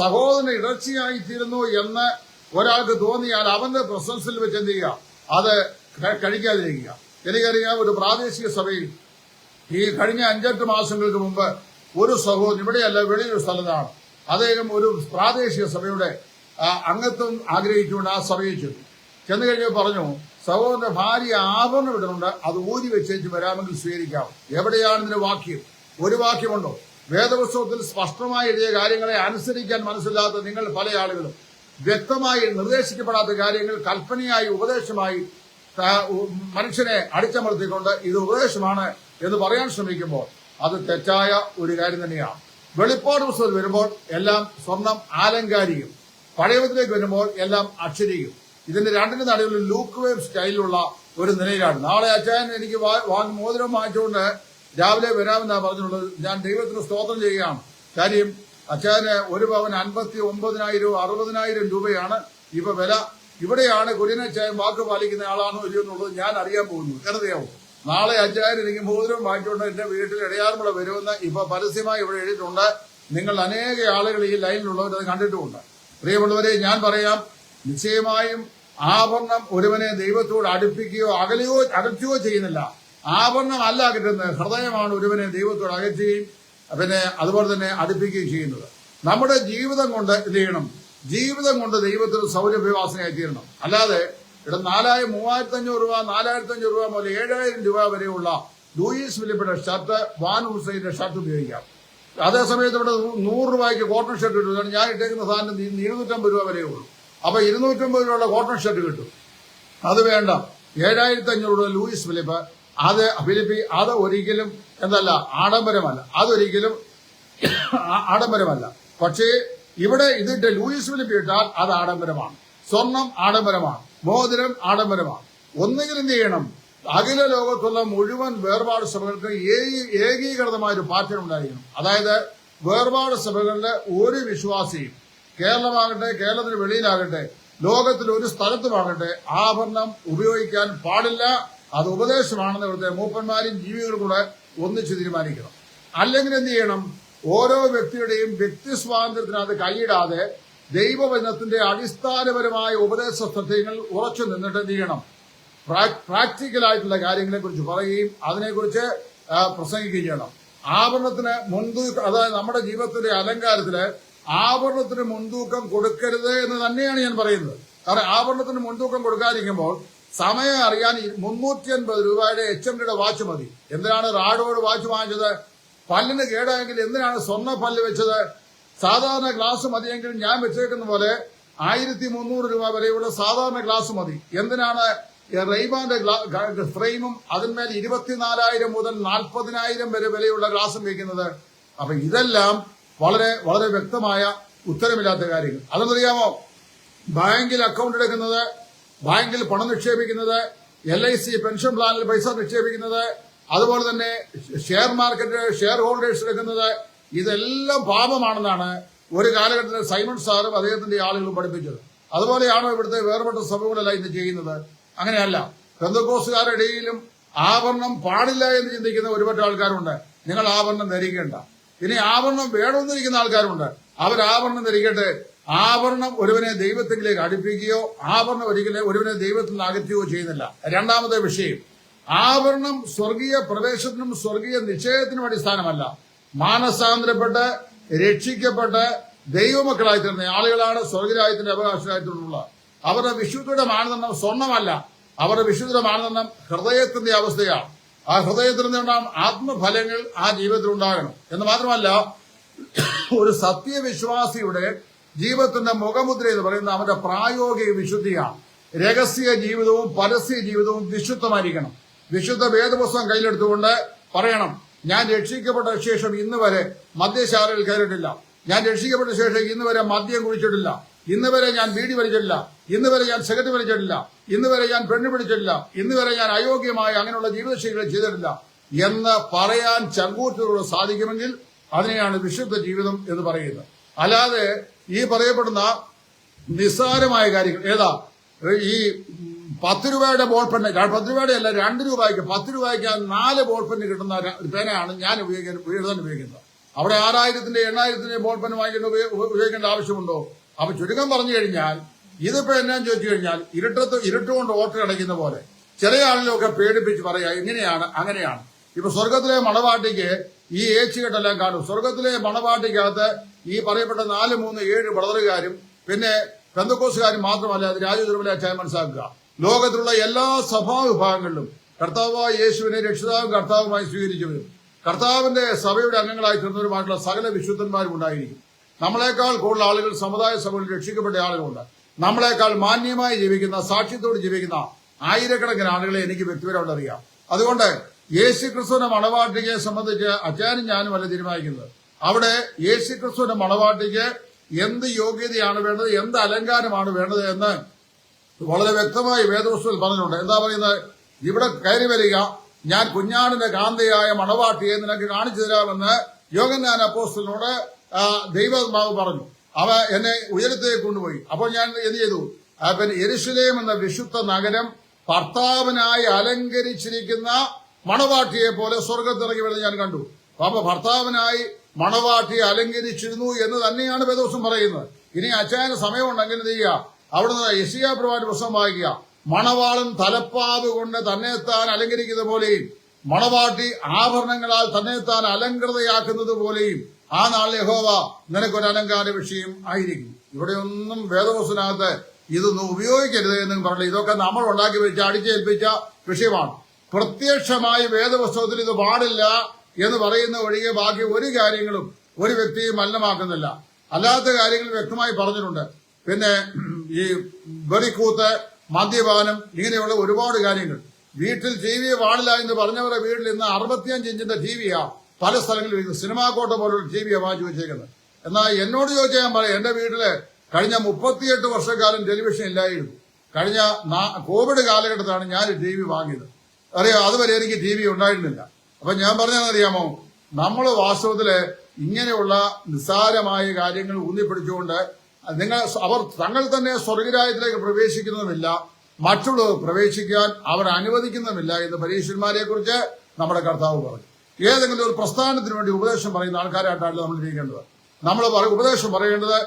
Speaker 1: സഹോദരന് ഇടർച്ചയായി തീരുന്നു എന്ന് ഒരാൾക്ക് തോന്നിയാൽ അവന്റെ പ്രസൻസിൽ വെച്ച് എന്ത് ചെയ്യുക? അത് കഴിക്കാതിരിക്കുക. എനിക്കറിയാം, ഒരു പ്രാദേശിക സഭയിൽ ഈ കഴിഞ്ഞ 5-8 മാസങ്ങൾക്ക് മുമ്പ് ഒരു സഹോദരൻ, ഇവിടെയല്ല വെളിയൊരു സ്ഥലത്താണ്, അദ്ദേഹം ഒരു പ്രാദേശിക സഭയുടെ അംഗത്വം ആഗ്രഹിച്ചുകൊണ്ട് ആ സഭയിൽ ചെന്നു കഴിഞ്ഞാൽ പറഞ്ഞു, സഹോദരന്റെ ഭാര്യ ആഭരണം ഇടുന്നുണ്ട്, അത് ഊരി വെച്ചേച്ച് വരാമെങ്കിൽ സ്വീകരിക്കാം. എവിടെയാണ് ഇതിന് വാക്യം? ഒരു വാക്യമുണ്ടോ? വേദപുസ്തകത്തിൽ സ്പഷ്ടമായി എഴുതിയ കാര്യങ്ങളെ അനുസരിക്കാൻ മനസ്സിലാത്ത നിങ്ങൾ പല ആളുകളും വ്യക്തമായി നിർദ്ദേശിക്കപ്പെടാത്ത കാര്യങ്ങൾ കൽപ്പനയായി ഉപദേശമായി മനുഷ്യനെ അടിച്ചമർത്തിക്കൊണ്ട് ഇത് ഉപദേശമാണ് എന്ന് പറയാൻ ശ്രമിക്കുമ്പോൾ അത് തെറ്റായ ഒരു കാര്യം തന്നെയാണ്. വെളിപ്പാട് പുസ്തകത്തിൽ വരുമ്പോൾ എല്ലാം സ്വർണം ആലങ്കാരികം, പഴയത്തിലേക്ക് വരുമ്പോൾ എല്ലാം അക്ഷരിയും. ഇതിന്റെ രണ്ടിന് നടുവിൽ ലൂക്ക് വേവ് സ്റ്റൈലിലുള്ള ഒരു നിലയിലാണ്. നാളെ അച്ചായൻ എനിക്ക് മോതിരം വാങ്ങിച്ചുകൊണ്ട് രാവിലെ വരാമെന്നാണ് പറഞ്ഞിട്ടുള്ളത്. ഞാൻ ദൈവത്തിന് സ്തോത്രം ചെയ്യുകയാണ്. കാര്യം അച്ചായന് ഒരു പവൻ 59,000 60,000 രൂപയാണ് ഇപ്പൊ വില. ഇവിടെയാണ് കുര്യനച്ചായൻ വാക്ക് പാലിക്കുന്ന ആളാണോ ഇല്ലയോ എന്നുള്ളത് ഞാൻ അറിയാൻ പോകുന്നു. കരുതയാവും നാളെ അച്ചായൻ എനിക്ക് മോതിരം വാങ്ങിച്ചുകൊണ്ട് എന്റെ വീട്ടിൽ ഇടയാറുമുള്ള വരുമെന്ന് ഇപ്പൊ പരസ്യമായി ഇവിടെ എഴുതിയിട്ടുണ്ട്. നിങ്ങൾ അനേക ആളുകൾ ഈ ലൈനിലുള്ളവരത് കണ്ടിട്ടുമുണ്ട്. പ്രിയമുള്ളവരെ, ഞാൻ പറയാം, നിശ്ചയമായും ആഭരണം ഒരുവനെ ദൈവത്തോട് അടുപ്പിക്കുകയോ അകറ്റുകയോ ചെയ്യുന്നില്ല. ആഭരണം അല്ല കിട്ടുന്നത്, ഹൃദയമാണ് ഒരുവനെ ദൈവത്തോട് അകറ്റുകയും പിന്നെ അതുപോലെ തന്നെ അടുപ്പിക്കുകയും ചെയ്യുന്നത്. നമ്മുടെ ജീവിതം കൊണ്ട് എന്ത് ചെയ്യണം? ജീവിതം കൊണ്ട് ദൈവത്തിന് സൗരഭ്യവാസനയായി തീരണം. അല്ലാതെ ഇവിടെ 3,500 രൂപ 4,500 രൂപ മുതൽ 7,000 രൂപ വരെയുള്ള ലൂയിസ് ഫിലിപ്പിന്റെ ഷർട്ട്, വാൻ ഹുസൈന്റെ ഷർട്ട് ഉപയോഗിക്കാം. അതേസമയത്ത് ഇവിടെ 100 രൂപയ്ക്ക് കോട്ടൺ ഷർട്ട് കിട്ടും. ഞാൻ ഇട്ടേക്കുന്ന സാധനം 250 രൂപ വരെ ഉള്ളൂ. അപ്പൊ 250 രൂപയുള്ള കോട്ടൺ ഷർട്ട് കിട്ടും. അത് വേണ്ട. 7,500 രൂപ ലൂയിസ് ഫിലിപ്പ്, അത് ഒരിക്കലും എന്തല്ല ആഡംബരമല്ല, അതൊരിക്കലും ആഡംബരമല്ല. പക്ഷേ ഇവിടെ ഇതിട്ട് ലൂയിസ് ഫിലിപ്പ് ഇട്ടാൽ അത് ആഡംബരമാണ്. സ്വർണം ആഡംബരമാണ്, മോതിരം ആഡംബരമാണ്. ഒന്നുകിൽ എന്ത് ചെയ്യണം? അഖില ലോകത്തുള്ള മുഴുവൻ വേർപാട് സഭകൾക്ക് ഏകീകൃതമായൊരു പാറ്റേൺ ഉണ്ടായിരിക്കണം. അതായത് വേർപാട് സഭകളുടെ ഒരു വിശ്വാസിയും കേരളമാകട്ടെ, കേരളത്തിന് വെളിയിലാകട്ടെ, ലോകത്തിൽ ഒരു സ്ഥലത്തുമാകട്ടെ ആഭരണം ഉപയോഗിക്കാൻ പാടില്ല. അത് ഉപദേശമാണെന്ന് ഇവിടുത്തെ മൂപ്പന്മാരും ജീവികളും കൂടെ ഒന്നിച്ച് തീരുമാനിക്കണം. അല്ലെങ്കിൽ എന്ത് ചെയ്യണം? ഓരോ വ്യക്തിയുടെയും വ്യക്തി സ്വാതന്ത്ര്യത്തിനകത്ത് കൈയിടാതെ ദൈവവചനത്തിന്റെ അടിസ്ഥാനപരമായ ഉപദേശ സത്യങ്ങൾ ഉറച്ചു നിന്നിട്ട് എന്ത് ചെയ്യണം? പ്രാക്ടിക്കലായിട്ടുള്ള കാര്യങ്ങളെ കുറിച്ച് പറയുകയും അതിനെക്കുറിച്ച് പ്രസംഗിക്കുകയും ചെയ്യണം. ആഭരണത്തിന് മുൻതൂക്കം, അതായത് നമ്മുടെ ജീവിതത്തിന്റെ അലങ്കാരത്തില് ആഭരണത്തിന് മുൻതൂക്കം കൊടുക്കരുത് എന്ന് തന്നെയാണ് ഞാൻ പറയുന്നത്. കാരണം ആഭരണത്തിന് മുൻതൂക്കം കൊടുക്കാതിരിക്കുമ്പോൾ സമയം അറിയാൻ 350 രൂപയുടെ HMDയുടെ വാച്ച് മതി. എന്തിനാണ് റാഡോട് വാച്ച് വാങ്ങിച്ചത്? പല്ലിന് കേടായെങ്കിൽ എന്തിനാണ് സ്വർണ്ണ പല്ല് വെച്ചത്? സാധാരണ ഗ്ലാസ് മതിയെങ്കിൽ ഞാൻ വെച്ചേക്കുന്ന പോലെ 1,300 രൂപ വരെയുള്ള സാധാരണ ഗ്ലാസ് മതി. എന്തിനാണ് റെയ്ബാന്റെ ഫ്രെയിമും അതിന്മേൽ 24,000 മുതൽ 40,000 വരെ വിലയുള്ള ഗ്ലാസും വയ്ക്കുന്നത്? അപ്പൊ ഇതെല്ലാം വളരെ വളരെ വ്യക്തമായ ഉത്തരമില്ലാത്ത കാര്യങ്ങൾ. അതെന്നറിയാമോ? ബാങ്കിൽ അക്കൗണ്ട് എടുക്കുന്നത്, ബാങ്കിൽ പണം നിക്ഷേപിക്കുന്നത്, LIC പെൻഷൻ പ്ലാനിൽ പൈസ നിക്ഷേപിക്കുന്നത്, അതുപോലെ തന്നെ ഷെയർ മാർക്കറ്റ് ഷെയർ ഹോൾഡേഴ്സ് എടുക്കുന്നത്, ഇതെല്ലാം പാപമാണെന്നാണ് ഒരു കാലഘട്ടത്തിൽ സൈമൺ സാറും അദ്ദേഹത്തിന്റെ ആളുകളും പഠിപ്പിച്ചത്. അതുപോലെയാണോ ഇവിടുത്തെ വേർപെട്ട സഭകളെല്ലാം ഇന്ന് ചെയ്യുന്നത്? അങ്ങനെയല്ല. പെന്തക്കോസ്തുകാരുടെ ഇടയിലും ആഭരണം പാടില്ല എന്ന് ചിന്തിക്കുന്ന ഒരുപാട് ആൾക്കാരുണ്ട്. നിങ്ങൾ ആഭരണം ധരിക്കേണ്ട. ഇനി ആഭരണം വേണമെന്നിരിക്കുന്ന ആൾക്കാരുണ്ട്. അവർ ആഭരണം ധരിക്കട്ടെ. ആഭരണം ഒരുവനെ ദൈവത്തിലേക്ക് അടുപ്പിക്കുകയോ ആഭരണം ഒരിക്കലും ഒരുവനെ ദൈവത്തിൽ നിന്ന് അകറ്റുകയോ ചെയ്യുന്നില്ല. രണ്ടാമത്തെ വിഷയം, ആഭരണം സ്വർഗീയ പ്രവേശത്തിനും സ്വർഗീയ നിശ്ചയത്തിനും അടിസ്ഥാനമല്ല. മാനസാന്തരപ്പെട്ട് രക്ഷിക്കപ്പെട്ട് ദൈവമക്കളായി തീർന്ന ആളുകളാണ് സ്വർഗരാജ്യത്തിന്റെ അവകാശമായിട്ടുള്ളത്. അവരുടെ വിശുദ്ധിയുടെ മാനദണ്ഡം സ്വർണ്ണമല്ല. അവരുടെ വിശുദ്ധിയുടെ മാനദണ്ഡം ഹൃദയത്തിന്റെ അവസ്ഥയാണ്. ആ ഹൃദയത്തിൽ നിന്നുണ്ടാകുന്ന ആത്മഫലങ്ങൾ ആ ജീവിതത്തിൽ ഉണ്ടാകണം എന്ന് മാത്രമല്ല, ഒരു സത്യവിശ്വാസിയുടെ ജീവിതത്തിന്റെ മുഖമുദ്ര എന്ന് പറയുന്നത് അവന്റെ പ്രായോഗിക വിശുദ്ധിയാണ്. രഹസ്യ ജീവിതവും പരസ്യ ജീവിതവും വിശുദ്ധമായിരിക്കണം. വിശുദ്ധ വേദപുസ്തകം കയ്യിലെടുത്തുകൊണ്ട് പറയണം, ഞാൻ രക്ഷിക്കപ്പെട്ട ശേഷം ഇന്ന് വരെ മദ്യശാലയിൽ കയറിയിട്ടില്ല, ഞാൻ രക്ഷിക്കപ്പെട്ട ശേഷം ഇന്ന് വരെ മദ്യം കുടിച്ചിട്ടില്ല, ഇന്ന് വരെ ഞാൻ ബീഡി വലിച്ചിട്ടില്ല, ഇന്ന് വരെ ഞാൻ സിഗരറ്റ് വലിച്ചിട്ടില്ല, ഇന്ന് വരെ ഞാൻ പെണ്ണ് പിടിച്ചിട്ടില്ല, ഇന്ന് വരെ ഞാൻ അയോഗ്യമായ അങ്ങനെയുള്ള ജീവിതശൈലികൾ ചെയ്തിട്ടില്ല എന്ന് പറയാൻ ചങ്കൂറ്റത്തോട് സാധിക്കുമെങ്കിൽ അതിനെയാണ് വിശുദ്ധ ജീവിതം എന്ന് പറയുന്നത്. അല്ലാതെ ഈ പറയപ്പെടുന്ന നിസ്സാരമായ കാര്യങ്ങൾ, ഏതാ ഈ 10 രൂപയുടെ ബോൾ പെന്ന്, 10 രൂപയുടെ അല്ല 2 രൂപയ്ക്ക് 10 രൂപയ്ക്ക് 4 ബോൾ പെന്ന് കിട്ടുന്ന പേനയാണ് ഞാൻ എഴുതാൻ ഉപയോഗിക്കുന്നത്. അവിടെ 6000-ന്റെ 8000-ന്റെ ബോൾ പെന്ന് ഉപയോഗിക്കേണ്ട ആവശ്യമുണ്ടോ? അപ്പൊ ചുരുക്കം പറഞ്ഞു കഴിഞ്ഞാൽ ഇതിപ്പോ എന്നാന്ന് ചോദിച്ചു കഴിഞ്ഞാൽ ഇരുട്ടുകൊണ്ട് ഓട്ടം അടയ്ക്കുന്ന പോലെ ചില ആളുകളൊക്കെ പേടിപ്പിച്ച് പറയാ ഇങ്ങനെയാണ് അങ്ങനെയാണ്. ഇപ്പൊ സ്വർഗത്തിലെ മണവാട്ടിക്ക് ഈ ഏച്ചുകെട്ടെല്ലാം കാണും. സ്വർഗത്തിലെ മണവാട്ടിക്കകത്ത് ഈ പറയപ്പെട്ട 4, 3, 7 ബ്രദറുകാരും പിന്നെ പെന്തക്കോസുകാരും മാത്രമല്ല, അത് രാജുതിരുമല അച്ചായം മനസ്സിലാക്കുക. ലോകത്തിലുള്ള എല്ലാ സഭാവിഭാഗങ്ങളിലും കർത്താവായ യേശുവിനെ രക്ഷിതാവും കർത്താവുമായി സ്വീകരിച്ചവരും കർത്താവിന്റെ സഭയുടെ അംഗങ്ങളായി തീർന്നവരുമായിട്ടുള്ള സകല വിശുദ്ധന്മാരും ഉണ്ടായിരിക്കും. നമ്മളെക്കാൾ കൂടുതൽ ആളുകൾ സമുദായ സഭകളിൽ രക്ഷിക്കപ്പെട്ട ആളുകളുണ്ട്. നമ്മളെക്കാൾ മാന്യമായി ജീവിക്കുന്ന, സാക്ഷ്യത്തോട് ജീവിക്കുന്ന ആയിരക്കണക്കിന് ആളുകളെ എനിക്ക് വ്യക്തിപരമായിട്ട് അറിയാം. അതുകൊണ്ട് യേശുക്രിസ്തുവിന്റെ മണവാട്ടിയെ സംബന്ധിച്ച് അച്ചാനും ഞാനും അല്ല തീരുമാനിക്കുന്നത്. അവിടെ യേശുക്രിസ്തുവിന്റെ മണവാട്ടിക്ക് എന്ത് യോഗ്യതയാണ് വേണ്ടത്, എന്ത് അലങ്കാരമാണ് വേണ്ടത് എന്ന് വളരെ വ്യക്തമായി വേദപുസ്തകത്തിൽ പറഞ്ഞിട്ടുണ്ട്. എന്താ പറയുന്നത്? ഇവിടെ കയറി വരിക, ഞാൻ കുഞ്ഞാടിന്റെ കാന്തയായ മണവാട്ടിയെ നിനക്ക് കാണിച്ചു തരാമെന്ന് യോഹന്നാൻ അപ്പോസ്തലനോട് ദൈവാത്മാവ് പറഞ്ഞു. അവ എന്നെ ഉയരത്തേക്ക് കൊണ്ടുപോയി. അപ്പോൾ ഞാൻ എന്ത് ചെയ്തു? പിന്നെ യെരുശലേം എന്ന വിശുദ്ധ നഗരം ഭർത്താവിനായി അലങ്കരിച്ചിരിക്കുന്ന മണവാട്ടിയെ പോലെ സ്വർഗത്തിറങ്ങി വരുന്നത് ഞാൻ കണ്ടു. അപ്പൊ ഭർത്താവിനായി മണവാട്ടിയെ അലങ്കരിച്ചിരുന്നു എന്ന് തന്നെയാണ് വേദോസം പറയുന്നത്. ഇനി അച്ചായന് സമയമുണ്ടെങ്കിൽ എന്ത് ചെയ്യുക? അവിടുന്ന് യെശയ്യാ പ്രവാചകന്റെ പുസ്തകം വായിക്കുക. മണവാളൻ തലപ്പാവ് കൊണ്ട് തന്നെത്താൻ അലങ്കരിക്കുന്ന പോലെയും മണവാട്ടി ആഭരണങ്ങളാൽ തന്നെത്താൻ അലങ്കൃതയാക്കുന്നത് പോലെയും ആ നാൾ യഹോവ നിനക്കൊരു അലങ്കാര വിഷയം ആയിരിക്കും. ഇവിടെയൊന്നും വേദപുസ്തകത്തിനകത്ത് ഇതൊന്നും ഉപയോഗിക്കരുത് എന്നും പറഞ്ഞില്ല. ഇതൊക്കെ നമ്മൾ ഉണ്ടാക്കി വെച്ച് അടിച്ചേൽപ്പിച്ച വിഷയമാണ്. പ്രത്യക്ഷമായി വേദപുസ്തകത്തിൽ ഇത് പാടില്ല എന്ന് പറയുന്ന ഒഴികെ ബാക്കി ഒരു കാര്യങ്ങളും ഒരു വ്യക്തിയെ മലിനമാക്കുന്നില്ല. അല്ലാത്ത കാര്യങ്ങൾ വ്യക്തമായി പറഞ്ഞിട്ടുണ്ട്. പിന്നെ ഈ വെറിക്കൂത്ത്, മദ്യപാനം, ഇങ്ങനെയുള്ള ഒരുപാട് കാര്യങ്ങൾ. വീട്ടിൽ ടി വി പാടില്ല എന്ന് പറഞ്ഞവരുടെ വീട്ടിൽ ഇന്ന് 65 ഇഞ്ചിന്റെ ടി വിയാ പല സ്ഥലങ്ങളിൽ സിനിമാ കോട്ട പോലുള്ള ടി വിയാ വാങ്ങിച്ചു വെച്ചേക്കുന്നത്. എന്നാൽ എന്നോട് ചോദിച്ചാൽ ഞാൻ പറയാം, എന്റെ വീട്ടില് കഴിഞ്ഞ 38 വർഷക്കാലം ടെലിവിഷൻ ഇല്ലായിരുന്നു. കഴിഞ്ഞ കോവിഡ് കാലഘട്ടത്താണ് ഞാൻ ടി വി വാങ്ങിയത്. അറിയാം, അതുവരെ എനിക്ക് ടി വി ഉണ്ടായിരുന്നില്ല. അപ്പൊ ഞാൻ പറഞ്ഞതെന്നറിയാമോ, നമ്മൾ വാസ്തവത്തില് ഇങ്ങനെയുള്ള നിസ്സാരമായ കാര്യങ്ങൾ ഊന്നിപ്പിടിച്ചുകൊണ്ട് അവർ തങ്ങൾ തന്നെ സ്വർഗരാജ്യത്തിലേക്ക് പ്രവേശിക്കുന്നതുമില്ല, മറ്റുള്ളവർ പ്രവേശിക്കാൻ അവർ അനുവദിക്കുന്നതുമില്ല എന്ന് പരീക്ഷന്മാരെ കുറിച്ച് നമ്മുടെ കർത്താവ് പറഞ്ഞു. ഏതെങ്കിലും ഒരു പ്രസ്ഥാനത്തിന് വേണ്ടി ഉപദേശം പറയുന്ന ആൾക്കാരായിട്ടാണ് നമ്മൾ ഇരിക്കേണ്ടത്. നമ്മൾ ഉപദേശം പറയേണ്ടത്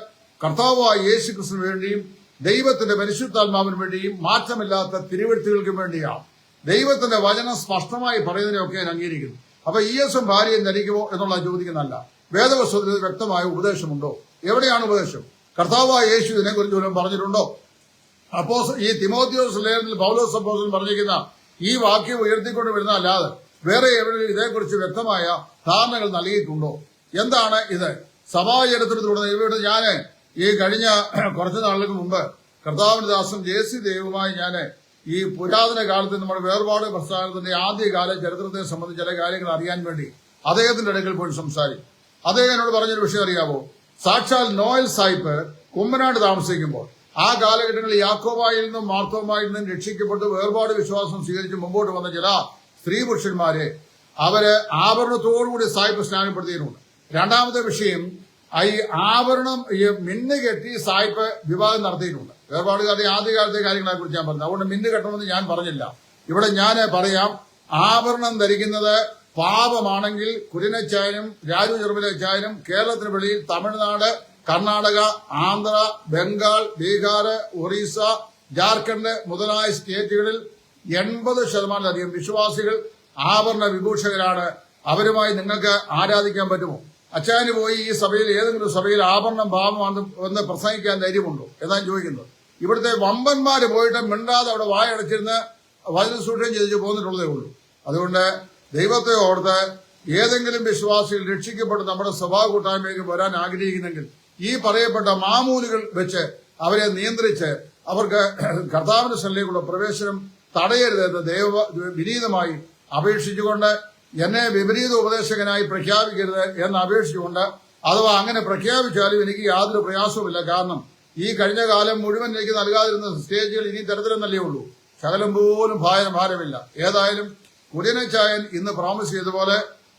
Speaker 1: കർത്താവായ യേശു ക്രിസ്തുവിന് വേണ്ടിയും ദൈവത്തിന്റെ പരിശുദ്ധാത്മാവിന് വേണ്ടിയും മാറ്റമില്ലാത്ത തിരുവെഴുത്തുകൾക്കും വേണ്ടിയാണ്. ദൈവത്തിന്റെ വചനം സ്പഷ്ടമായി പറയുന്നതിനൊക്കെ ഞാൻ അംഗീകരിക്കുന്നു. അപ്പൊ ഈയസും ഭാര്യയും ധരിക്കുമോ എന്നുള്ള ചോദിക്കുന്നതല്ല. വേദപുസ്തകത്തിൽ വ്യക്തമായ ഉപദേശമുണ്ടോ? എവിടെയാണ് ഉപദേശം? കർത്താവായ യേശു ഇതിനെക്കുറിച്ച് പോലും പറഞ്ഞിട്ടുണ്ടോ? അപ്പോ ഈ തിമോത്തിയോസ് ലേഖനത്തിൽ പൗലോസ് അപ്പോസ്തലൻ പറഞ്ഞിരിക്കുന്ന ഈ വാക്യം ഉയർത്തിക്കൊണ്ട് വരുന്ന അല്ലാതെ വേറെ എവിടെയും ഇതേക്കുറിച്ച് വ്യക്തമായ ധാരണകൾ നൽകിയിട്ടുണ്ടോ? എന്താണ് ഇത്? സഭാചരിത്രത്തിലൂടെ ഇവിടെ ഞാൻ ഈ കഴിഞ്ഞ കുറച്ചു നാളുകൾക്ക് മുമ്പ് കർത്താവിന്റെ ദാസൻ ജെ.സി. ദേവുമായി ഞാൻ ഈ പുരാതന കാലത്ത് നമ്മുടെ വേർപാട് പ്രസ്ഥാനത്തിന്റെ ആദ്യകാല ചരിത്രത്തെ സംബന്ധിച്ച് ചില കാര്യങ്ങൾ അറിയാൻ വേണ്ടി അദ്ദേഹത്തിന്റെ അടുക്കൽ പോയി സംസാരിക്കും. അദ്ദേഹം എന്നോട് പറഞ്ഞൊരു വിഷയം അറിയാമോ? സാക്ഷാൽ നോയൽ സായിപ്പ് കുമ്മനാട് താമസിക്കുമ്പോൾ ആ കാലഘട്ടങ്ങളിൽ യാക്കോബായിൽ നിന്നും മാർത്തോമായിൽ നിന്നും രക്ഷിക്കപ്പെട്ട് വേർപാട് വിശ്വാസം സ്വീകരിച്ച് മുമ്പോട്ട് വന്ന ചില സ്ത്രീ പുരുഷന്മാരെ അവര് ആഭരണത്തോടുകൂടി സായിപ്പ് സ്നാനപ്പെടുത്തിയിട്ടുണ്ട്. രണ്ടാമത്തെ വിഷയം, ഈ ആഭരണം മിന്ന് കെട്ടി സായിപ്പ് വിവാഹം നടത്തിയിട്ടുണ്ട്. വേർപാടുകാരുടെ ആദ്യകാലത്തെ കാര്യങ്ങളെ കുറിച്ച് ഞാൻ പറഞ്ഞു. അതുകൊണ്ട് മിന്ന് കെട്ടണമെന്ന് ഞാൻ പറഞ്ഞില്ല. ഇവിടെ ഞാൻ പറയാം, ആഭരണം ധരിക്കുന്നത് പാപമാണെങ്കിൽ കുര്യനച്ചായനും രാജു ചെറുമലച്ചായനും കേരളത്തിന് വെളിയിൽ തമിഴ്നാട്, കർണാടക, ആന്ധ്ര, ബംഗാൾ, ബീഹാർ, ഒറീസ, ജാർഖണ്ഡ് മുതലായ സ്റ്റേറ്റുകളിൽ 80% വിശ്വാസികൾ ആഭരണ വിഭൂഷകരാണ്. അവരുമായി നിങ്ങൾക്ക് ആരാധിക്കാൻ പറ്റുമോ? അച്ചായന് പോയി ഈ സഭയിൽ ഏതെങ്കിലും സഭയിൽ ആഭരണം ഭാവമാണ് എന്ന് പ്രസംഗിക്കാൻ ധൈര്യമുണ്ടോ എന്നാണ് ചോദിക്കുന്നത്. ഇവിടുത്തെ വമ്പന്മാര് പോയിട്ട് മിണ്ടാതെ അവിടെ വായടച്ചിരുന്ന് വചന സൂക്ഷ്യം ചെയ്തു പോന്നിട്ടുള്ളതേ ഉള്ളൂ. അതുകൊണ്ട് ദൈവത്തെ ഓർത്ത് ഏതെങ്കിലും വിശ്വാസികൾ രക്ഷിക്കപ്പെട്ട് നമ്മുടെ സഭാ കൂട്ടായ്മയ്ക്ക് വരാൻ ആഗ്രഹിക്കുന്നെങ്കിൽ ഈ പറയപ്പെട്ട മാമൂലുകൾ വെച്ച് അവരെ നിയന്ത്രിച്ച് അവർക്ക് കർത്താവിന്റെ സന്നിധിയിലുള്ള പ്രവേശനം തടയരുതെന്ന് വിനീതമായി അപേക്ഷിച്ചുകൊണ്ട് എന്നെ വിപരീത ഉപദേശകനായി പ്രഖ്യാപിക്കരുത് എന്ന് അപേക്ഷിച്ചുകൊണ്ട്, അഥവാ അങ്ങനെ പ്രഖ്യാപിച്ചാലും എനിക്ക് യാതൊരു പ്രയാസവുമില്ല. കാരണം ഈ കഴിഞ്ഞ കാലം മുഴുവൻ എനിക്ക് നൽകാതിരുന്ന സ്റ്റേജുകൾ ഇനി തരത്തിലെന്നല്ലേ ഉള്ളൂ. ശകലം പോലും ഭാരമില്ല. ഏതായാലും കുര്യനച്ചായൻ ഇന്ന് പ്രോമിസ് ചെയ്തതുപോലെ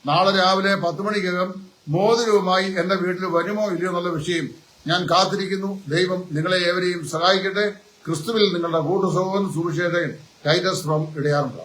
Speaker 1: നാളെ രാവിലെ 10 മണിക്കകം മോതിരവുമായി എന്റെ വീട്ടിൽ വരുമോ ഇല്ലയോ എന്നുള്ള വിഷയം ഞാൻ കാത്തിരിക്കുന്നു. ദൈവം നിങ്ങളെ ഏവരെയും സഹായിക്കട്ടെ. ക്രിസ്തുവിൽ നിങ്ങളുടെ കൂട്ടു സഹോദരൻ സുവിശേഷകൻ ടൈറ്റസ് ഫ്രം ഇടയാറുണ്ട്.